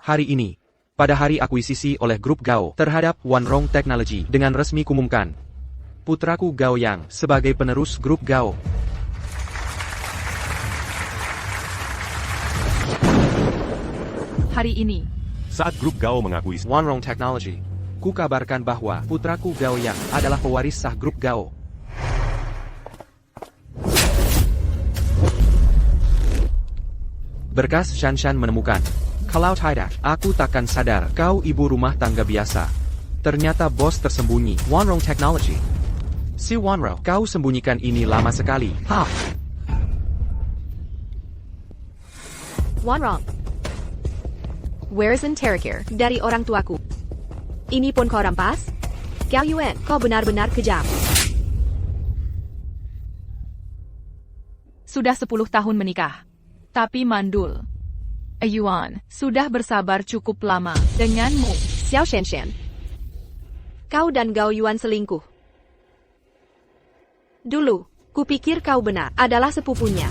Hari ini, pada hari akuisisi oleh grup Gao terhadap One Wrong Technology dengan resmi kumumkan putraku Gao Yang sebagai penerus grup Gao. Hari ini, saat grup Gao mengakui One Wrong Technology, ku kabarkan bahwa putraku Gao Yang adalah pewaris sah grup Gao. Berkas Shanshan menemukan, kalau tidak, aku takkan sadar kau ibu rumah tangga biasa. Ternyata bos tersembunyi, One Wrong Technology. Si One Wrong, kau sembunyikan ini lama sekali. One Wrong. Where's Interrogare dari orang tuaku? Ini pun kau rampas? Gao Yuan, kau benar-benar kejam. Sudah 10 tahun menikah. Tapi mandul. Yuan, sudah bersabar cukup lama denganmu, Xiao Shanshan. Kau dan Gao Yuan selingkuh. Dulu, kupikir kau benar adalah sepupunya.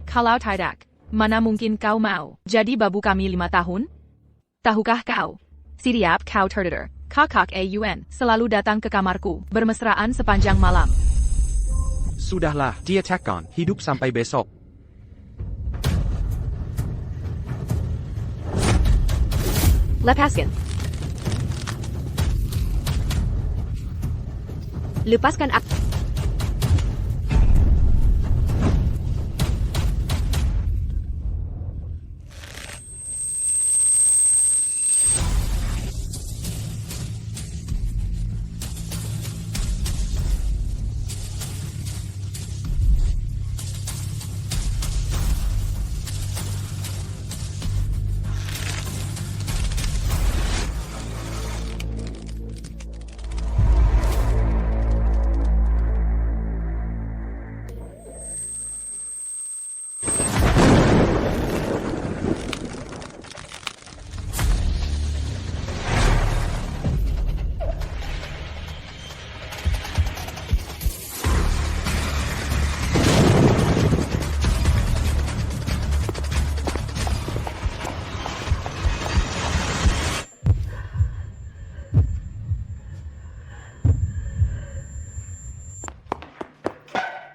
Kalau tidak, mana mungkin kau mau jadi babu kami 5 tahun? Tahukah kau? Setiap kau tertidur, kakak Yuan selalu datang ke kamarku, bermesraan sepanjang malam. Sudahlah, dia takkan hidup sampai besok. Lepaskan. Lepaskan aku.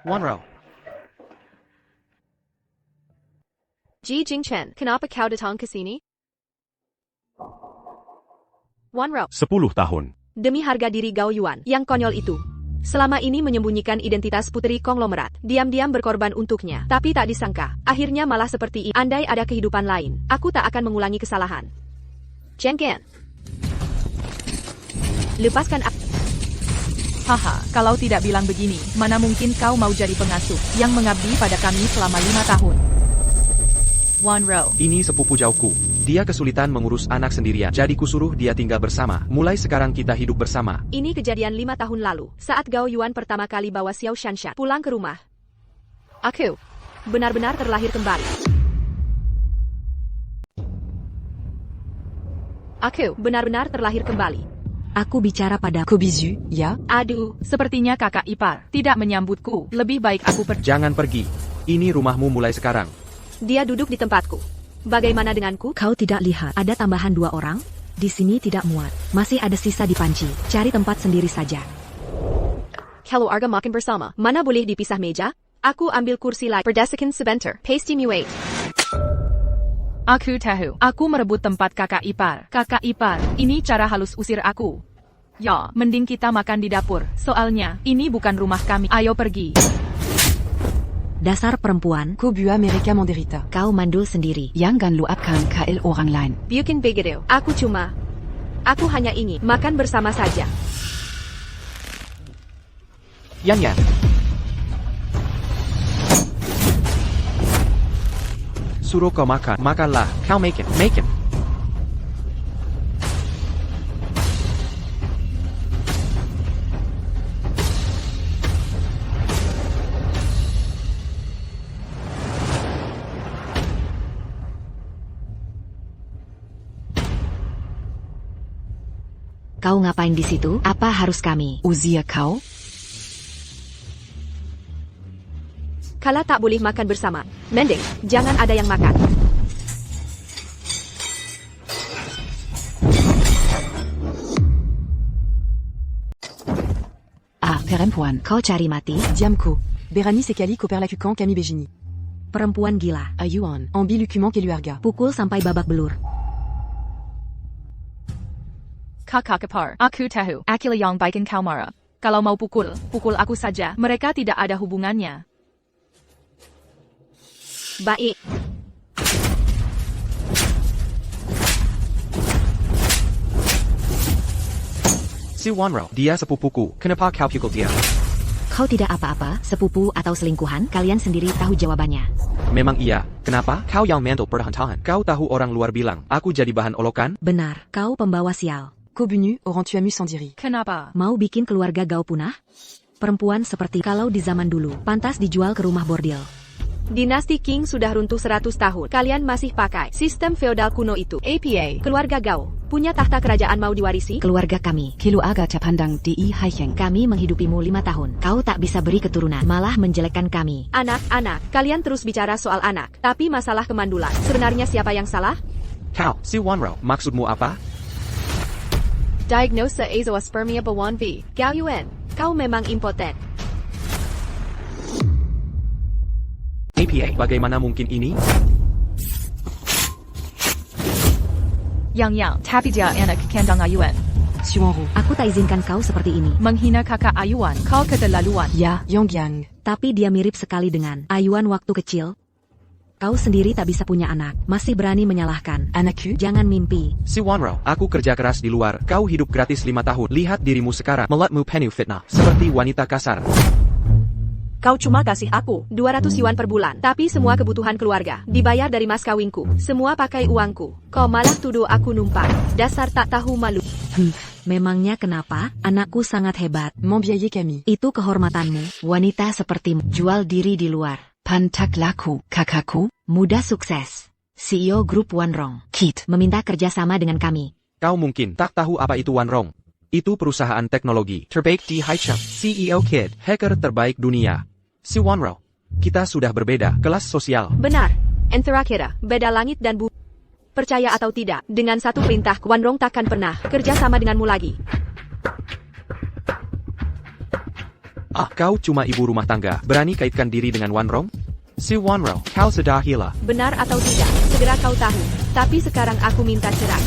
One Wrong. Ji Jingchen, kenapa kau datang ke sini? One Row. 10 tahun. Demi harga diri Gao Yuan yang konyol itu. Selama ini menyembunyikan identitas putri konglomerat, diam-diam berkorban untuknya. Tapi tak disangka, akhirnya malah seperti ini. Andai ada kehidupan lain, aku tak akan mengulangi kesalahan. Chen Gen. Lepaskan aku. Haha, kalau tidak bilang begini, mana mungkin kau mau jadi pengasuh yang mengabdi pada kami selama 5 tahun. One Row. Ini sepupu jauhku. Dia kesulitan mengurus anak sendirian, jadi kusuruh dia tinggal bersama. Mulai sekarang kita hidup bersama. Ini kejadian 5 tahun lalu, saat Gao Yuan pertama kali bawa Xiao Shanshan pulang ke rumah. Aku benar-benar terlahir kembali. Aku benar-benar terlahir kembali. Aku bicara pada Kobizu, ya? Aduh, sepertinya kakak ipar tidak menyambutku. Lebih baik aku pergi. Jangan pergi. Ini rumahmu mulai sekarang. Dia duduk di tempatku. Bagaimana denganku? Kau tidak lihat ada tambahan 2 orang? Di sini tidak muat. Masih ada sisa di panci. Cari tempat sendiri saja. Kalau arga makan bersama, mana boleh dipisah meja? Aku ambil kursi lagi. Berdasarkan sebentar. Pasty me wait. Aku tahu. Aku merebut tempat kakak ipar. Kakak ipar, ini cara halus usir aku. Ya, mending kita makan di dapur. Soalnya, ini bukan rumah kami. Ayo pergi. Dasar perempuan, Kobua mereka menderita. kau mandul sendiri. Jangan luapkan KL orang lain. Bikin begitu. Aku hanya ingin makan bersama saja. Yan. Suruh kau makan. Makanlah. Kau make it. Kau ngapain di situ? Apa harus kami? Uzia kau? Kala tak boleh makan bersama. Mending, jangan ada yang makan. Perempuan. Kau cari mati? Diamco. Beranice et Kali Koperlakukan Kami Bejini. Perempuan gila. Ayuan. Ambi Lukuman Keluarga. Pukul sampai babak belur. Kakakapar, aku tahu, Akila yang baikin kau marah. Kalau mau pukul aku saja. Mereka tidak ada hubungannya. Baik. Si Wanro, dia sepupuku. Kenapa kau pukul dia? Kau tidak apa-apa, sepupu atau selingkuhan, kalian sendiri tahu jawabannya. Memang iya. Kenapa? Kau yang mental perhantahan. Kau tahu orang luar bilang, aku jadi bahan olokan? Benar, kau pembawa sial. Kobunu, Orantu Amu Sandiri. Kenapa? Mau bikin keluarga Gao punah? Perempuan seperti kalau di zaman dulu, pantas dijual ke rumah bordil. Dinasti Qing sudah runtuh 100 tahun. Kalian masih pakai sistem feodal kuno itu. APA, keluarga Gao, punya tahta kerajaan mau diwarisi? Keluarga kami. Kilo Aga Tapandang Di Haicheng. Kami menghidupimu 5 tahun. Kau tak bisa beri keturunan, malah menjelekkan kami. Anak-anak, kalian terus bicara soal anak. Tapi masalah kemandulan, sebenarnya siapa yang salah? Kau, si Wanro, maksudmu apa? Diagnosa azoospermia bawaan V. Gao Yuan, kau memang impoten. APA, bagaimana mungkin ini? Yang, tapi dia anak kandang Ayuan. Xuanru. Aku tak izinkan kau seperti ini. Menghina kakak Ayuan, kau keterlaluan. Ya, Yonggyang. Tapi dia mirip sekali dengan Ayuan waktu kecil. Kau sendiri tak bisa punya anak, masih berani menyalahkan. Anakku. Jangan mimpi. Si Wanro, aku kerja keras di luar. Kau hidup gratis 5 tahun. Lihat dirimu sekarang. Melatmu penuh fitnah. Seperti wanita kasar. Kau cuma kasih aku 200 yuan per bulan. Tapi semua kebutuhan keluarga dibayar dari mas kawinku. Semua pakai uangku. Kau malah tuduh aku numpang. Dasar tak tahu malu. Memangnya kenapa? Anakku sangat hebat. Mambiaye Kami. Itu kehormatanmu. Wanita sepertimu. Jual diri di luar. Pantak Laku. Kakaku. Muda sukses. CEO Grup Wanrong. Kit. Meminta kerjasama dengan kami. Kau mungkin tak tahu apa itu Wanrong. Itu perusahaan teknologi terbaik di Haicheng. CEO Kid, hacker terbaik dunia. Si Wanro, kita sudah berbeda kelas sosial. Benar. Antara kita, beda langit dan bumi. Percaya atau tidak, dengan satu perintah, Wanrong takkan pernah kerja sama denganmu lagi. Ah, kau cuma ibu rumah tangga. Berani kaitkan diri dengan Wanrong? Si Wanro, kau sudah gila. Benar atau tidak, segera kau tahu. Tapi sekarang aku minta cerai.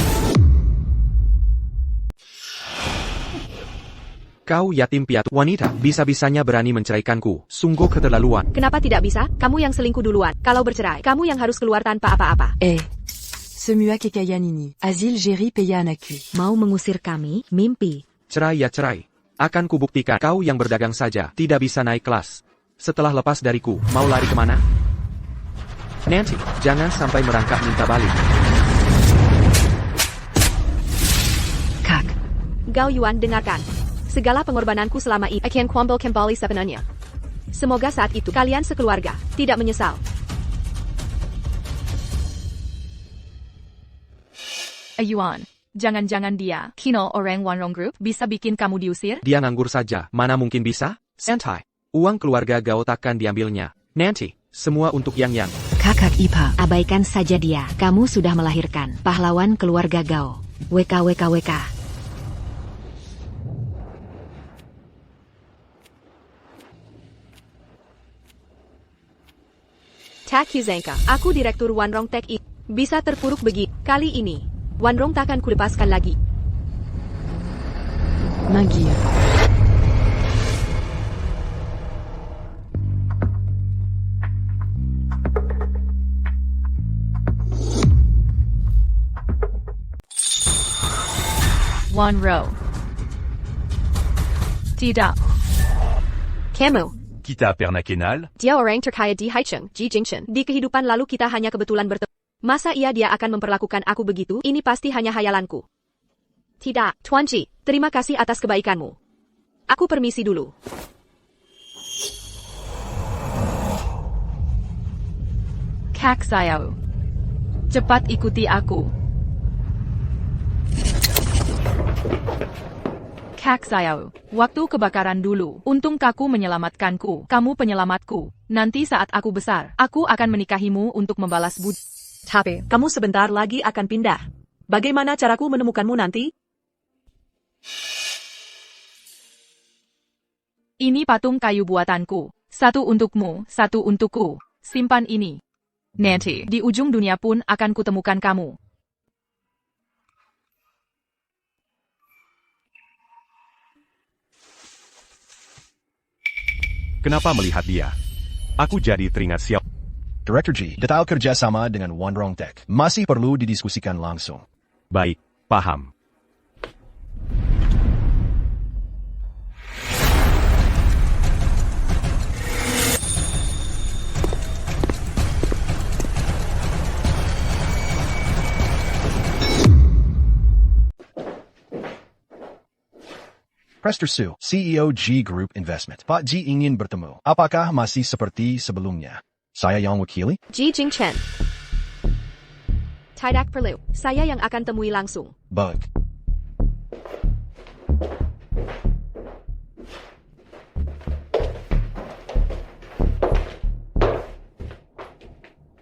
Kau yatim piatu wanita, bisa-bisanya berani menceraikanku. Sungguh keterlaluan. Kenapa tidak bisa? Kamu yang selingkuh duluan. Kalau bercerai, kamu yang harus keluar tanpa apa-apa. Semua Kekayanini. Azil Jeri Peya Anaku. Mau mengusir kami? Mimpi. Cerai ya cerai. Akan kubuktikan kau yang berdagang saja tidak bisa naik kelas. Setelah lepas dariku, mau lari kemana? Nanti, jangan sampai merangkak minta balik. Kak. Gao Yuan, dengarkan. Segala pengorbananku selama ini akan kuambal kembali sepenuhnya. Semoga saat itu kalian sekeluarga tidak menyesal. Ayuan, jangan-jangan dia, Kino orang Wanrong Group, bisa bikin kamu diusir? Dia nganggur saja, mana mungkin bisa? Santai. Uang keluarga Gao takkan diambilnya. Nanti, semua untuk Yang. Kakak Ipa. Abaikan saja dia. Kamu sudah melahirkan pahlawan keluarga Gao. WKWKWK. Tak Huzanka, aku direktur Wanrong Tech I. Bisa terpuruk begini. Kali ini, Wanrong takkan kulepaskan lagi. Manggir. Wanro. Tidak. Kamu, Kita pernah kenal? dia orang terkaya di Haicheng, Ji Jingchen. Di kehidupan lalu kita hanya kebetulan bertemu. Masa dia akan memperlakukan aku begitu? Ini pasti hanya hayalanku. Tidak, Tuan Ji, terima kasih atas kebaikanmu. Aku permisi dulu. Kak Sayau. Cepat ikuti aku. Kak Sayau, waktu kebakaran dulu, untung kaku menyelamatkanku. Kamu penyelamatku. Nanti saat aku besar, aku akan menikahimu untuk membalas budi. Tapi, kamu sebentar lagi akan pindah. Bagaimana caraku menemukanmu nanti? Ini patung kayu buatanku. Satu untukmu, satu untukku. Simpan ini. Nanti, di ujung dunia pun akan kutemukan kamu. Kenapa melihat dia? Aku jadi teringat siapa. Director G, detail kerjasama dengan Wanrong Tech masih perlu didiskusikan langsung. Baik, paham. Prester Su, CEO G Group Investment. Pak G ingin bertemu. Apakah masih seperti sebelumnya? Saya yang wakili? Ji Jingchen. Tidak perlu. Saya yang akan temui langsung. Bug.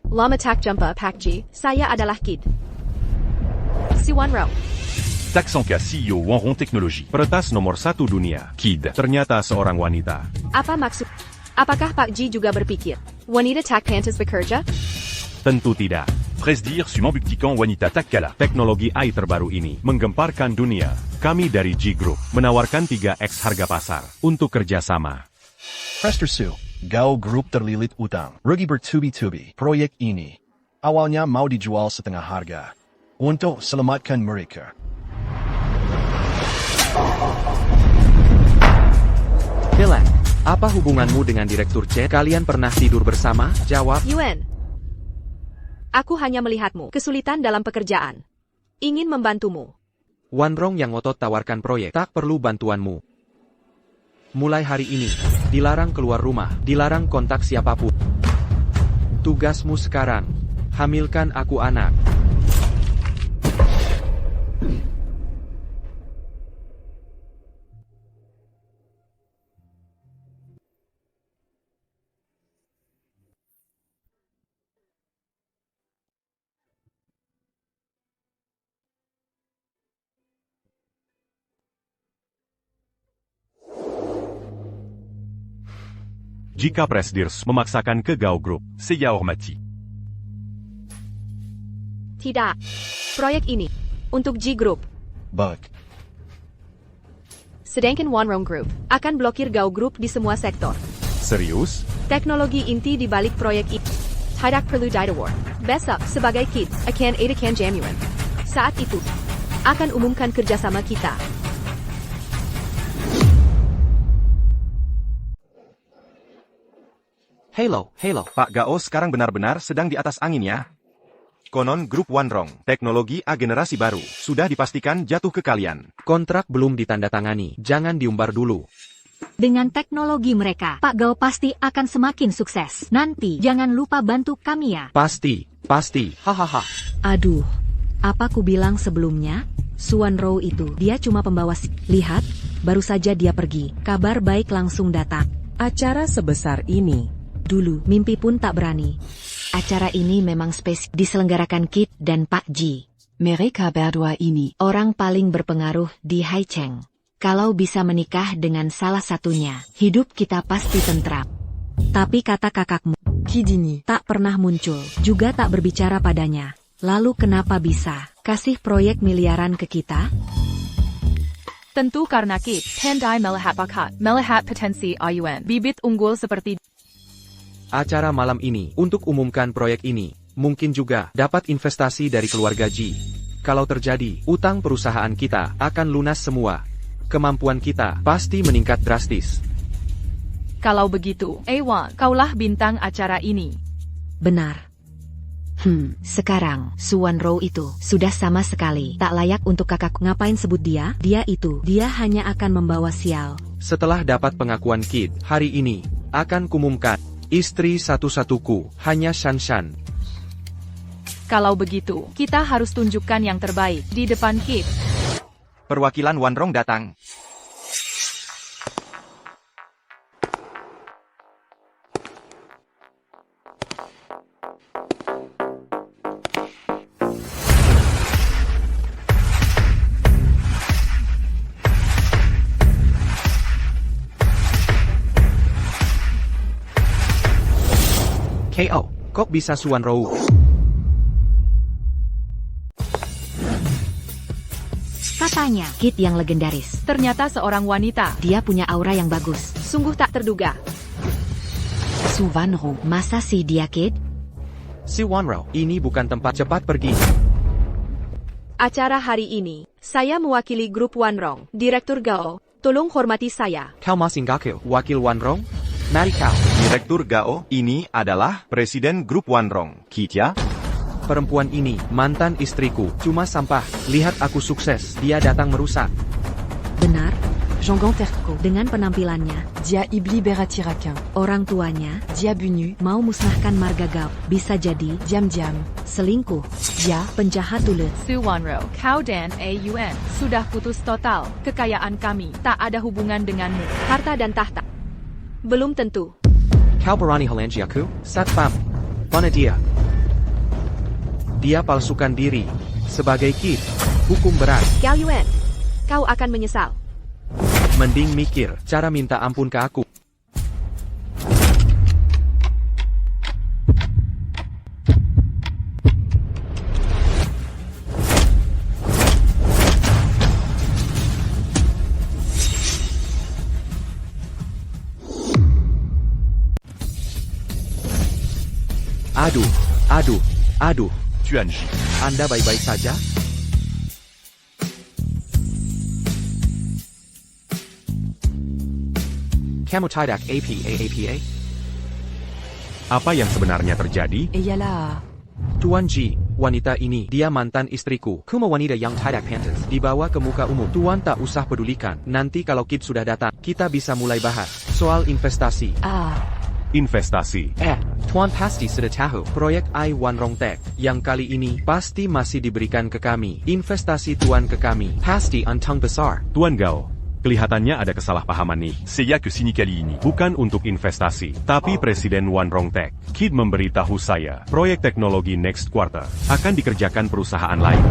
Lama tak jumpa Pak Ji. Saya adalah Kid. Si Wanro. Taksanka CEO Wanrong Technology. Peretas nomor 1 dunia, Kid. Ternyata seorang wanita. Apa maksud? Apakah Pak Ji juga berpikir wanita tak pantas bekerja? Tentu tidak. Presdir su membuktikan wanita tak kalah. Teknologi AI terbaru ini menggemparkan dunia. Kami dari G Group menawarkan 3x harga pasar untuk kerjasama. Prester Su, Gao Group terlilit utang. Rugi bertubi-tubi. Proyek ini awalnya mau dijual setengah harga. Untuk selamatkan mereka. Helen, apa hubunganmu dengan Direktur C? Kalian pernah tidur bersama? Jawab. Yuan. Aku hanya melihatmu kesulitan dalam pekerjaan. Ingin membantumu. Wanrong yang ngotot tawarkan proyek, tak perlu bantuanmu. Mulai hari ini, dilarang keluar rumah, dilarang kontak siapapun. Tugasmu sekarang, hamilkan aku anak. Jika Presdirs memaksakan ke Gao Group, saya hormati. Tidak. Proyek ini untuk G Group. Bug. Sedangkan Wanrong Group akan blokir Gao Group di semua sektor. serius? Teknologi inti di balik proyek ini tidak perlu ditawar. Besok, sebagai Kid, akan adakan jamuan. Saat itu, akan umumkan kerjasama kita. Halo. Pak Gao sekarang benar-benar sedang di atas angin ya. Konon grup Wanrong, teknologi A generasi baru, sudah dipastikan jatuh ke kalian. Kontrak belum ditandatangani, jangan diumbar dulu. Dengan teknologi mereka, Pak Gao pasti akan semakin sukses. Nanti, jangan lupa bantu kami ya. Pasti. Hahaha. Aduh, apa ku bilang sebelumnya? Suan Rou itu, dia cuma pembawa Lihat, baru saja dia pergi. Kabar baik langsung datang. Acara sebesar ini. Dulu, mimpi pun tak berani. Acara ini memang spesial diselenggarakan Kid dan Pak Ji. Mereka berdua ini orang paling berpengaruh di Haicheng. Kalau bisa menikah dengan salah satunya, hidup kita pasti tentram. Tapi kata kakakmu, Kidini, tak pernah muncul, juga tak berbicara padanya. Lalu kenapa bisa kasih proyek miliaran ke kita? Tentu karena Kid, pandai melihat potensi Ayuan. Bibit unggul seperti Acara malam ini, untuk umumkan proyek ini, mungkin juga dapat investasi dari keluarga Ji. Kalau terjadi, utang perusahaan kita akan lunas semua. Kemampuan kita pasti meningkat drastis. Kalau begitu, Ewan, kaulah bintang acara ini. Benar. Sekarang, Suan Rou itu sudah sama sekali tak layak untuk kakak. Ngapain sebut dia? Dia hanya akan membawa sial. Setelah dapat pengakuan Kid, hari ini, akan kumumkan. Istri satu-satuku, hanya Shanshan. Kalau begitu, kita harus tunjukkan yang terbaik di depan Kid. Perwakilan Wanrong datang. KO, kok bisa Suan Rou? Katanya, Kid yang legendaris. Ternyata seorang wanita. Dia punya aura yang bagus. Sungguh tak terduga. Su Wanrong, masa sih dia Kid? Si Wanrou, ini bukan tempat, cepat pergi. Acara hari ini, saya mewakili grup Wanrong. Direktur Gao, tolong hormati saya. Kau Masinggaku, wakil Wanrong? Mari kau. Direktur Gao, ini adalah Presiden Grup Wanrong, Kit ya? Perempuan ini, mantan istriku, cuma sampah. Lihat aku sukses, dia datang merusak. Benar, Jangan Terko. dengan penampilannya, Dia Ibli Beratirakin. orang tuanya, Dia Bunu. mau musnahkan marga Gao. Bisa jadi, Diam Diam. selingkuh, Dia. penjahat tulen. Su Wanro, kau dan AUN sudah putus total. Kekayaan kami tak ada hubungan denganmu. Harta dan tahta. Belum tentu. Kau berani halangi aku? Satpam. Mana dia? Dia palsukan diri. Sebagai Kid, hukum berat. Gao Yuan, kau akan menyesal. Mending mikir, cara minta ampun ke aku. Aduh. Tuanji. Anda baik-baik saja? Kamu tidak apa? Apa yang sebenarnya terjadi? Et Yala. Tuan Ji, wanita ini, dia mantan istriku. Kuma wanita yang tidak pantas. Dibawa ke muka umum. Tuan tak usah pedulikan. Nanti kalau Kid sudah datang, kita bisa mulai bahas soal investasi. Investasi. Tuan pasti sudah tahu, proyek I Wanrong Tech, yang kali ini, pasti masih diberikan ke kami. Investasi Tuan ke kami, pasti untung besar. Tuan Gao, kelihatannya ada kesalahpahaman nih. C'est ya que sini kali ini. Bukan untuk investasi, tapi Presiden Wanrong Tech, Kid memberitahu saya, proyek teknologi next quarter akan dikerjakan perusahaan lain.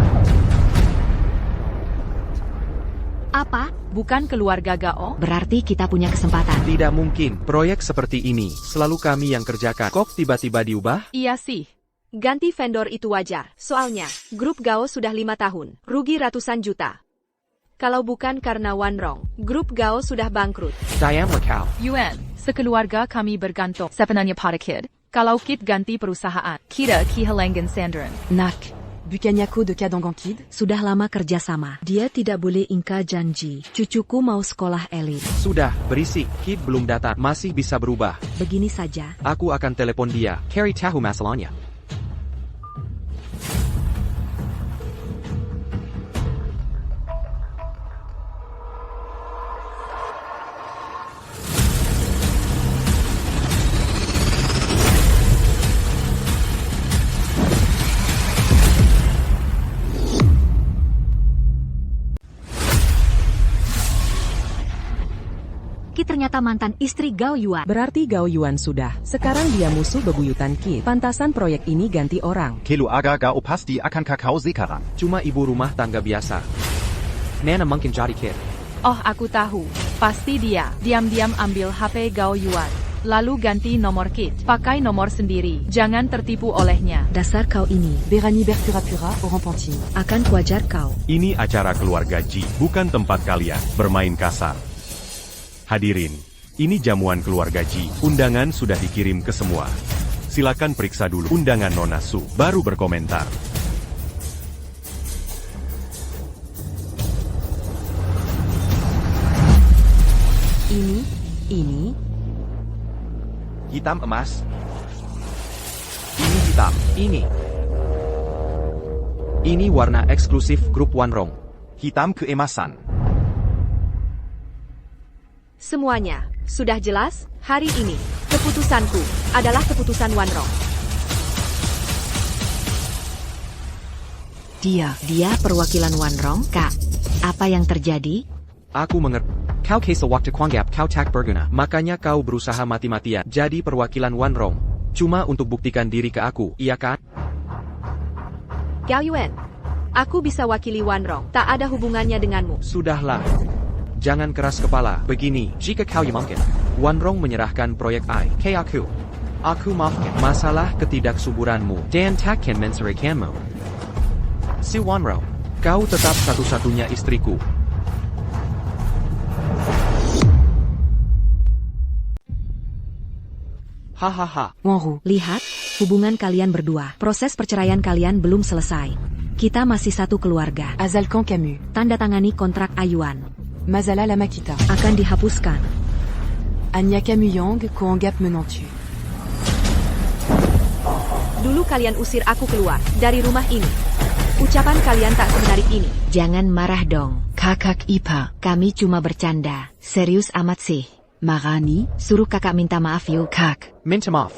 Apa? Bukan keluarga Gao? Berarti kita punya kesempatan. Tidak mungkin, proyek seperti ini, selalu kami yang kerjakan. Kok tiba-tiba diubah? Iya sih. Ganti vendor itu wajar. Soalnya, grup Gao sudah 5 tahun, rugi ratusan juta. Kalau bukan karena Wanrong, grup Gao sudah bangkrut. Diamlah kau. Yuan, sekeluarga kami bergantung. Sebenarnya pada Kid, kalau Kid ganti perusahaan, kita kehilangan Sandran. Nak. Bukanyako de Kadangan Kid. Sudah lama kerjasama. Dia tidak boleh ingkar janji. Cucuku mau sekolah elit. Sudah, berisik. Kid belum datang, masih bisa berubah. Begini saja. Aku akan telepon dia. Carry tahu masalahnya. Ternyata mantan istri Gao Yuan. Berarti Gao Yuan sudah. Sekarang dia musuh bebuyutan Kid. Pantasan proyek ini ganti orang. Kelu aga Gao pasti akan kakao sekarang. Cuma ibu rumah tangga biasa. Nana mungkin jadi Kid. Oh, aku tahu. Pasti dia. Diam-diam ambil HP Gao Yuan. Lalu ganti nomor Kid. Pakai nomor sendiri. Jangan tertipu olehnya. Dasar kau ini. Berani berpura-pura orang penting. Akan kuajar kau. Ini acara keluarga Ji, bukan tempat kalian bermain kasar. Hadirin, ini jamuan keluarga Ji. Undangan sudah dikirim ke semua. Silakan periksa dulu undangan Nona Su, baru berkomentar. Ini. Hitam emas. Ini hitam. Ini warna eksklusif grup Wanrong. Hitam keemasan. Semuanya, sudah jelas, hari ini, keputusanku, adalah keputusan Wanrong. Dia perwakilan Wanrong, Kak. Apa yang terjadi? Aku mengerti. Kau kesal waktu kuanggap kau tak berguna. Makanya kau berusaha mati-matian jadi perwakilan Wanrong. Cuma untuk buktikan diri ke aku, iya kan? Gao Yuan, aku bisa wakili Wanrong, tak ada hubungannya denganmu. Sudahlah. Jangan keras kepala. Begini, jika kau mungkin, Wanrong menyerahkan proyek I ke aku. Aku maafkan masalah ketidaksuburanmu dan takkan menceraikanmu. Si Wanro, kau tetap satu-satunya istriku. Hahaha. Wanru, lihat, hubungan kalian berdua. Proses perceraian kalian belum selesai. Kita masih satu keluarga. Azalkan Camus. Tanda tangani kontrak Ayuan. Mazala la Makita. Akan dihapuskan. Anya Camus Yang, Koangap Menantu. Dulu kalian usir aku keluar dari rumah ini. Ucapan kalian tak semenarik ini. Jangan marah dong, kakak Ipa. Kami cuma bercanda. Serius amat sih. Marani, suruh kakak minta maaf yuk, kak. Minta maaf.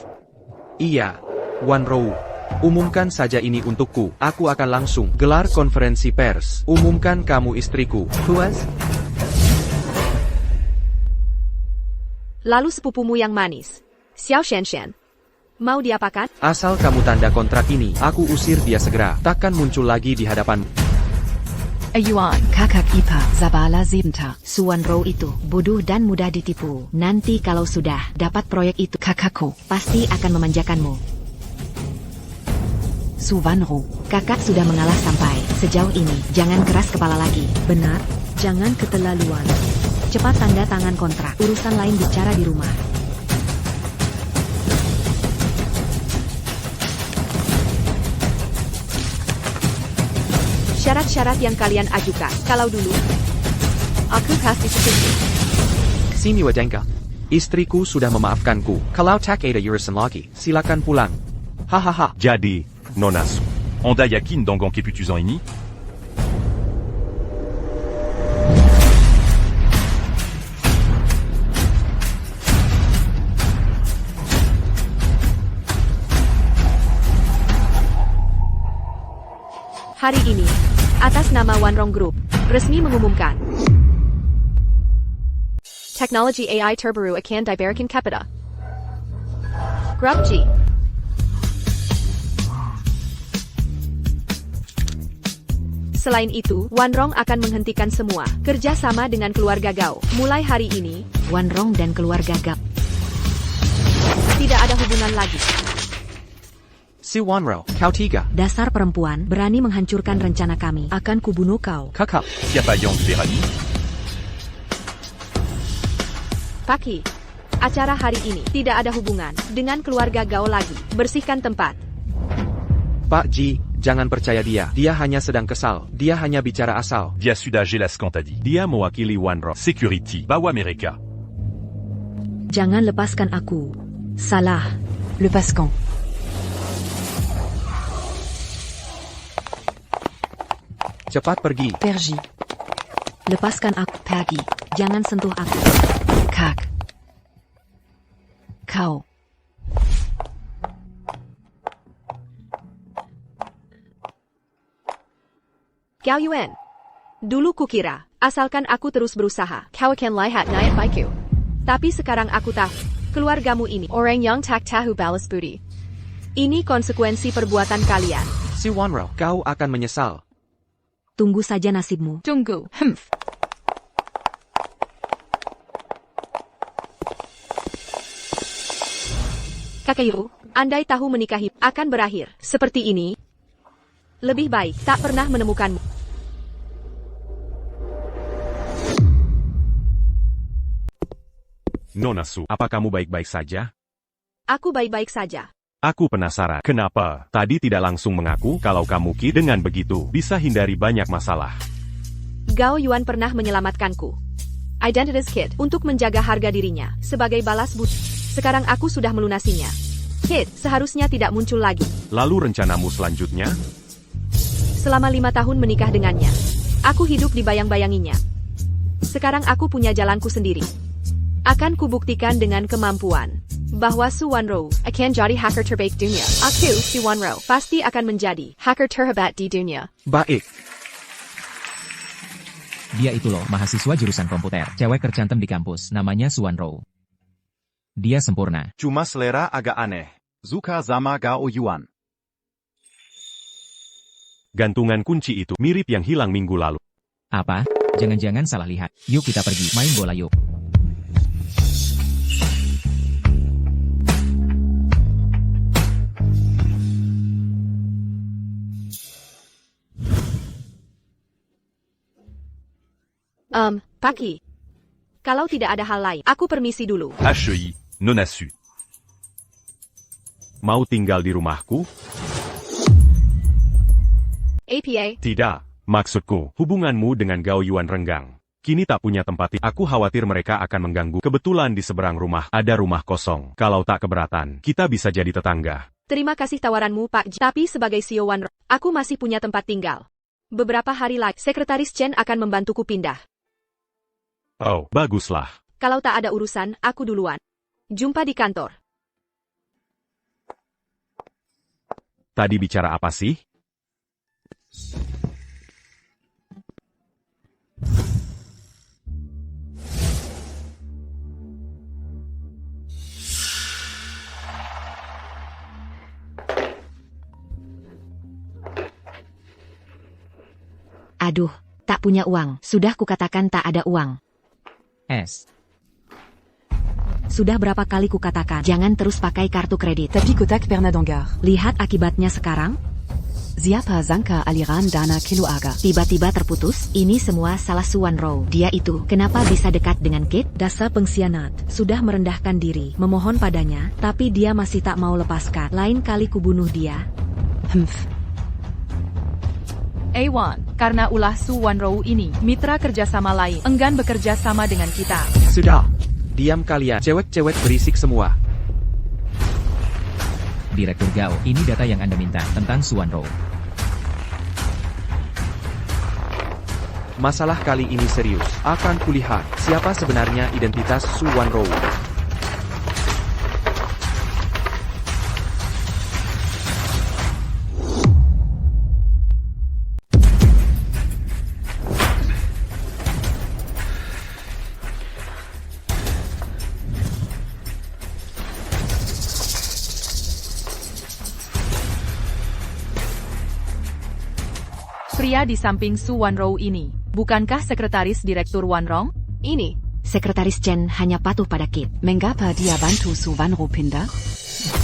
Iya, Wanro. Umumkan saja ini untukku. Aku akan langsung gelar konferensi pers. Umumkan kamu istriku. Puas? Lalu sepupumu yang manis, Xiao Shenshen, mau diapakan? Asal kamu tanda kontrak ini, aku usir dia segera. Takkan muncul lagi di hadapan. Ayuan. Kakak Ipa, Zabala Zibnta. Suwanro itu bodoh dan mudah ditipu. Nanti kalau sudah dapat proyek itu, kakakku pasti akan memanjakanmu. Suwanro, kakak sudah mengalah sampai sejauh ini. Jangan keras kepala lagi. Benar, jangan keterlaluan. Cepat tanda tangan kontrak. Urusan lain bicara di rumah. Syarat-syarat yang kalian ajukan. Kalau dulu, aku pasti setuju. Sini Wadenka. Istriku sudah memaafkanku. Kalau tak ada urusan lagi, silakan pulang. Hahaha. Jadi, Nona Su. Anda yakin dengan keputusan ini? Hari ini, atas nama Wanrong Group, resmi mengumumkan Teknologi AI terbaru akan diberikan kepada Grup G. Selain itu, Wanrong akan menghentikan semua kerjasama dengan keluarga Gao. Mulai hari ini, Wanrong dan keluarga Gao tidak ada hubungan lagi. Si Wanro, kau tiga. Dasar perempuan, berani menghancurkan rencana kami. Akan kubunuh kau. Kakak. Siapa yang berani? Paki, acara hari ini tidak ada hubungan dengan keluarga Gao lagi. Bersihkan tempat. Pak Ji, jangan percaya dia. Dia hanya sedang kesal. Dia hanya bicara asal. Dia sudah jelas kan tadi. Dia mewakili Wanro. Security, bawa mereka. Jangan lepaskan aku. Salah. Lepaskan. Cepat pergi. Pergi. Lepaskan aku, Peggy. Jangan sentuh aku. Kak. Kau. Gao Yuan. Dulu kukira, asalkan aku terus berusaha, kau akan lihat niat baikku. Tapi sekarang aku tahu, keluargamu ini orang yang tak tahu balas budi. Ini konsekuensi perbuatan kalian. Si Wanro, kau akan menyesal. Tunggu saja nasibmu. Tunggu. Kakakku, andai tahu menikahi akan berakhir seperti ini, lebih baik tak pernah menemukanmu. Nona Su, apa kamu baik-baik saja? Aku baik-baik saja. Aku penasaran, kenapa tadi tidak langsung mengaku kalau kamu Ki dengan begitu bisa hindari banyak masalah. Gao Yuan pernah menyelamatkanku. Identitas Kid untuk menjaga harga dirinya sebagai balas budi. Sekarang aku sudah melunasinya. Kid seharusnya tidak muncul lagi. Lalu rencanamu selanjutnya? Selama 5 tahun menikah dengannya, aku hidup dibayang-bayanginya. Sekarang aku punya jalanku sendiri. Akan kubuktikan dengan kemampuan bahwa Su Wanro akan jadi hacker terbaik dunia. Aku, Su Wanro, pasti akan menjadi hacker terhebat di dunia. Baik. Dia itu loh, mahasiswa jurusan komputer. Cewek tercantum di kampus, namanya Su Wanro. Dia sempurna. Cuma selera agak aneh. Zuka sama Gao Yuan. Gantungan kunci itu mirip yang hilang minggu lalu. Apa? Jangan-jangan salah lihat. Yuk kita pergi, main bola yuk. Paki. Kalau tidak ada hal lain, aku permisi dulu. HEI, Nona Su. Mau tinggal di rumahku? APA. Tidak, maksudku, hubunganmu dengan Gao Yuan renggang. Kini tak punya tempat. Aku khawatir mereka akan mengganggu. Kebetulan di seberang rumah ada rumah kosong. Kalau tak keberatan, kita bisa jadi tetangga. Terima kasih tawaranmu, Pak Ji. Tapi sebagai CEO One Rock, aku masih punya tempat tinggal. Beberapa hari lagi, Sekretaris Chen akan membantuku pindah. Oh, baguslah. Kalau tak ada urusan, aku duluan. Jumpa di kantor. Tadi bicara apa sih? Aduh, tak punya uang. Sudah kukatakan tak ada uang. Sudah berapa kali kukatakan, jangan terus pakai kartu kredit. Tapi kotak pernah dengar. Lihat akibatnya sekarang. Siapa sangka aliran dana keluarga. Tiba-tiba terputus, ini semua salah Suwanro. Dia itu, kenapa bisa dekat dengan Kit? Dasar pengkhianat. Sudah merendahkan diri, memohon padanya, tapi dia masih tak mau lepaskan. Lain kali kubunuh dia. A1, karena ulah Su Wanro ini, mitra kerjasama lain enggan bekerja sama dengan kita. Sudah. Diam kalian, cewek-cewek berisik semua. Direktur Gao, ini data yang Anda minta tentang Suwanro. Masalah kali ini serius. Akan kulihat siapa sebenarnya identitas Su Wanro. Pria di samping Su Wanro ini, bukankah sekretaris direktur Wanrong? Ini. Sekretaris Chen hanya patuh pada Kit. Mengapa dia bantu Suwanro pindah?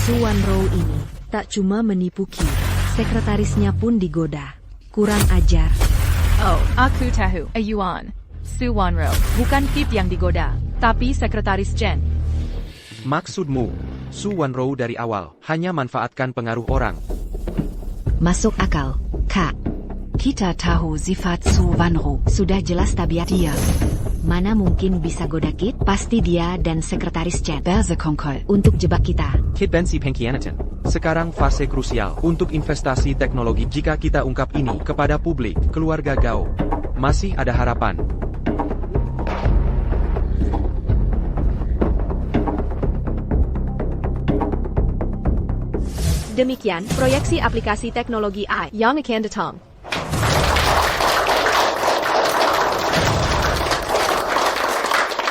Suwanro ini tak cuma menipu Kit, sekretarisnya pun digoda. Kurang ajar. Oh, aku tahu. Ayuan. Su Wanro, bukan Kit yang digoda, tapi sekretaris Chen. Maksudmu, Su Wanro dari awal hanya manfaatkan pengaruh orang. Masuk akal, Kak. Kita tahu sifat Suwanro. Sudah jelas tabiat Dia Mana mungkin bisa goda Kit? Pasti dia dan sekretaris Chen bersekongkol untuk jebak kita. Kit Bensi Pengkhianatan. Sekarang fase krusial untuk investasi teknologi. Jika kita ungkap ini kepada publik, keluarga Gao masih ada harapan. Demikian, proyeksi aplikasi teknologi AI yang akan datang.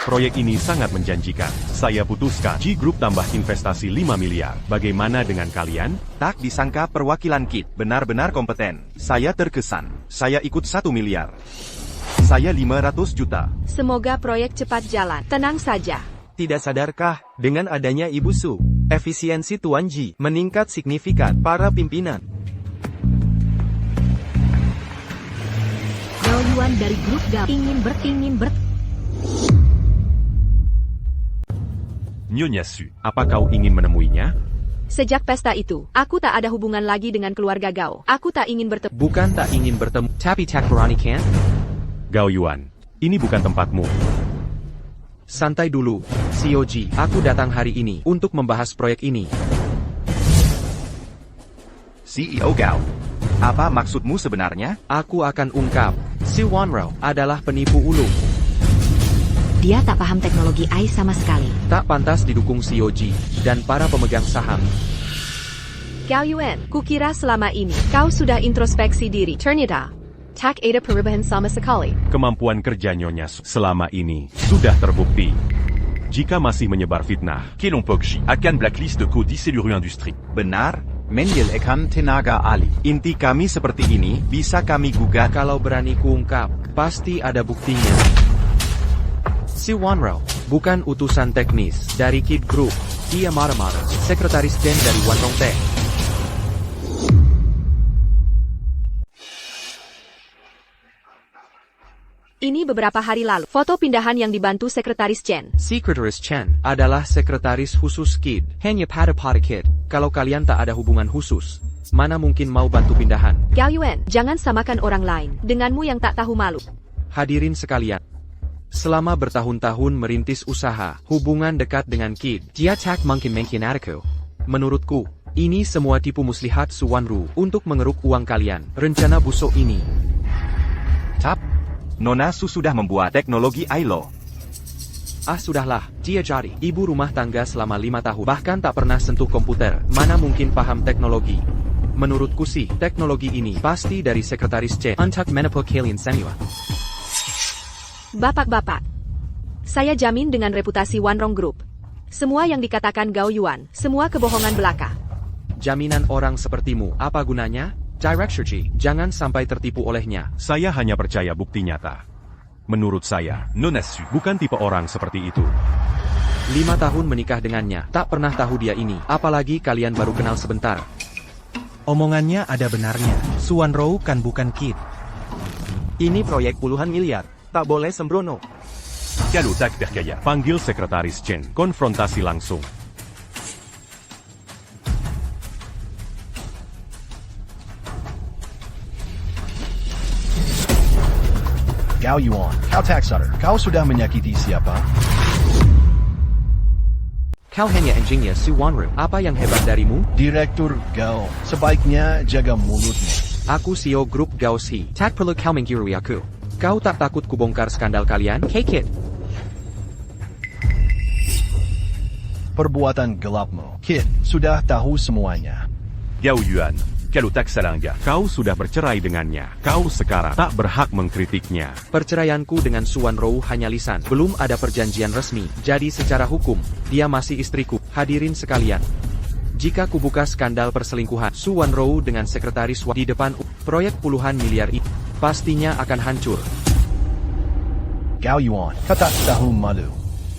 Proyek ini sangat menjanjikan. Saya putuskan G Group tambah investasi 5 miliar. Bagaimana dengan kalian? Tak disangka perwakilan Kit benar-benar kompeten. Saya terkesan. Saya ikut 1 miliar. Saya 500 juta. Semoga proyek cepat jalan. Tenang saja. Tidak sadarkah, dengan adanya Ibu Su, efisiensi Tuan Ji meningkat signifikan para pimpinan. Gao Yuan dari grup Gao ingin ber Nyonya Su, apa kau ingin menemuinya? Sejak pesta itu, aku tak ada hubungan lagi dengan keluarga Gao. Aku tak ingin bertemu. Bukan tak ingin bertemu, tapi tak berani kan? Gao Yuan, ini bukan tempatmu. Santai dulu, COG. Aku datang hari ini untuk membahas proyek ini. CEO Gao, apa maksudmu sebenarnya? Aku akan ungkap, Su Wanro adalah penipu ulung. Dia tak paham teknologi AI sama sekali. Tak pantas didukung COG dan para pemegang saham. Gao Yuan, kukira selama ini kau sudah introspeksi diri. Ternyata, tak ada perubahan sama sekali. Kemampuan kerja Nyonya Su selama ini sudah terbukti. Jika masih menyebar fitnah, Kelompok J akan blacklist de Kodi Seluruh Industri. Benar, Mendel Ekan Tenaga Ali. Inti kami seperti ini, bisa kami gugat. Kalau berani kuungkap, pasti ada buktinya. Su Wanro, bukan utusan teknis dari Kit Group. Dia marah-marah, sekretaris Chen dari Wanrong Tech. Ini beberapa hari lalu. Foto pindahan yang dibantu Sekretaris Chen. Sekretaris Chen adalah sekretaris khusus Kid. Hanya pada Kid. Kalau kalian tak ada hubungan khusus, mana mungkin mau bantu pindahan? Gao Yuan, jangan samakan orang lain denganmu yang tak tahu malu. Hadirin sekalian, selama bertahun-tahun merintis usaha, hubungan dekat dengan Kid, dia tak mungkin aku. Menurutku, ini semua tipu muslihat Suwanru untuk mengeruk uang kalian. Rencana busuk ini. Tap. Nona Su sudah membuat teknologi ILO. Sudahlah, dia jadi ibu rumah tangga selama 5 tahun. Bahkan tak pernah sentuh komputer, mana mungkin paham teknologi. Menurutku sih, teknologi ini pasti dari Sekretaris Chen untuk menipu kalian semua. Bapak-bapak, saya jamin dengan reputasi Wanrong Group. Semua yang dikatakan Gao Yuan, semua kebohongan belaka. Jaminan orang sepertimu, apa gunanya? Director G, jangan sampai tertipu olehnya. Saya hanya percaya bukti nyata. Menurut saya, Nona Su bukan tipe orang seperti itu. 5 tahun menikah dengannya, tak pernah tahu dia ini, apalagi kalian baru kenal sebentar. Omongannya ada benarnya. Suwanro kan bukan Kid. Ini proyek puluhan miliar. Tak boleh sembrono. Kalau tak percaya, Panggil Sekretaris Chen, konfrontasi langsung. Gao Yuan, kau tak sadar, kau sudah menyakiti siapa? Kau hanya engineer Suwanru, apa yang hebat darimu? Direktur Gao, sebaiknya jaga mulutmu. Aku CEO grup Gao Si, tak perlu kau menggurui aku. Kau tak takut kubongkar skandal kalian? Kid. Perbuatan gelapmu, Kid, sudah tahu semuanya. Gao Yuan, kalau tak salah enggak. Kau sudah bercerai dengannya. Kau sekarang tak berhak mengkritiknya. Perceraianku dengan Suwanro hanya lisan, belum ada perjanjian resmi. Jadi secara hukum, dia masih istriku. Hadirin sekalian, jika kubuka skandal perselingkuhan Suwanro dengan Sekretaris di depan proyek puluhan miliar ini, pastinya akan hancur. Gao Yuan, kau tak tahu malu.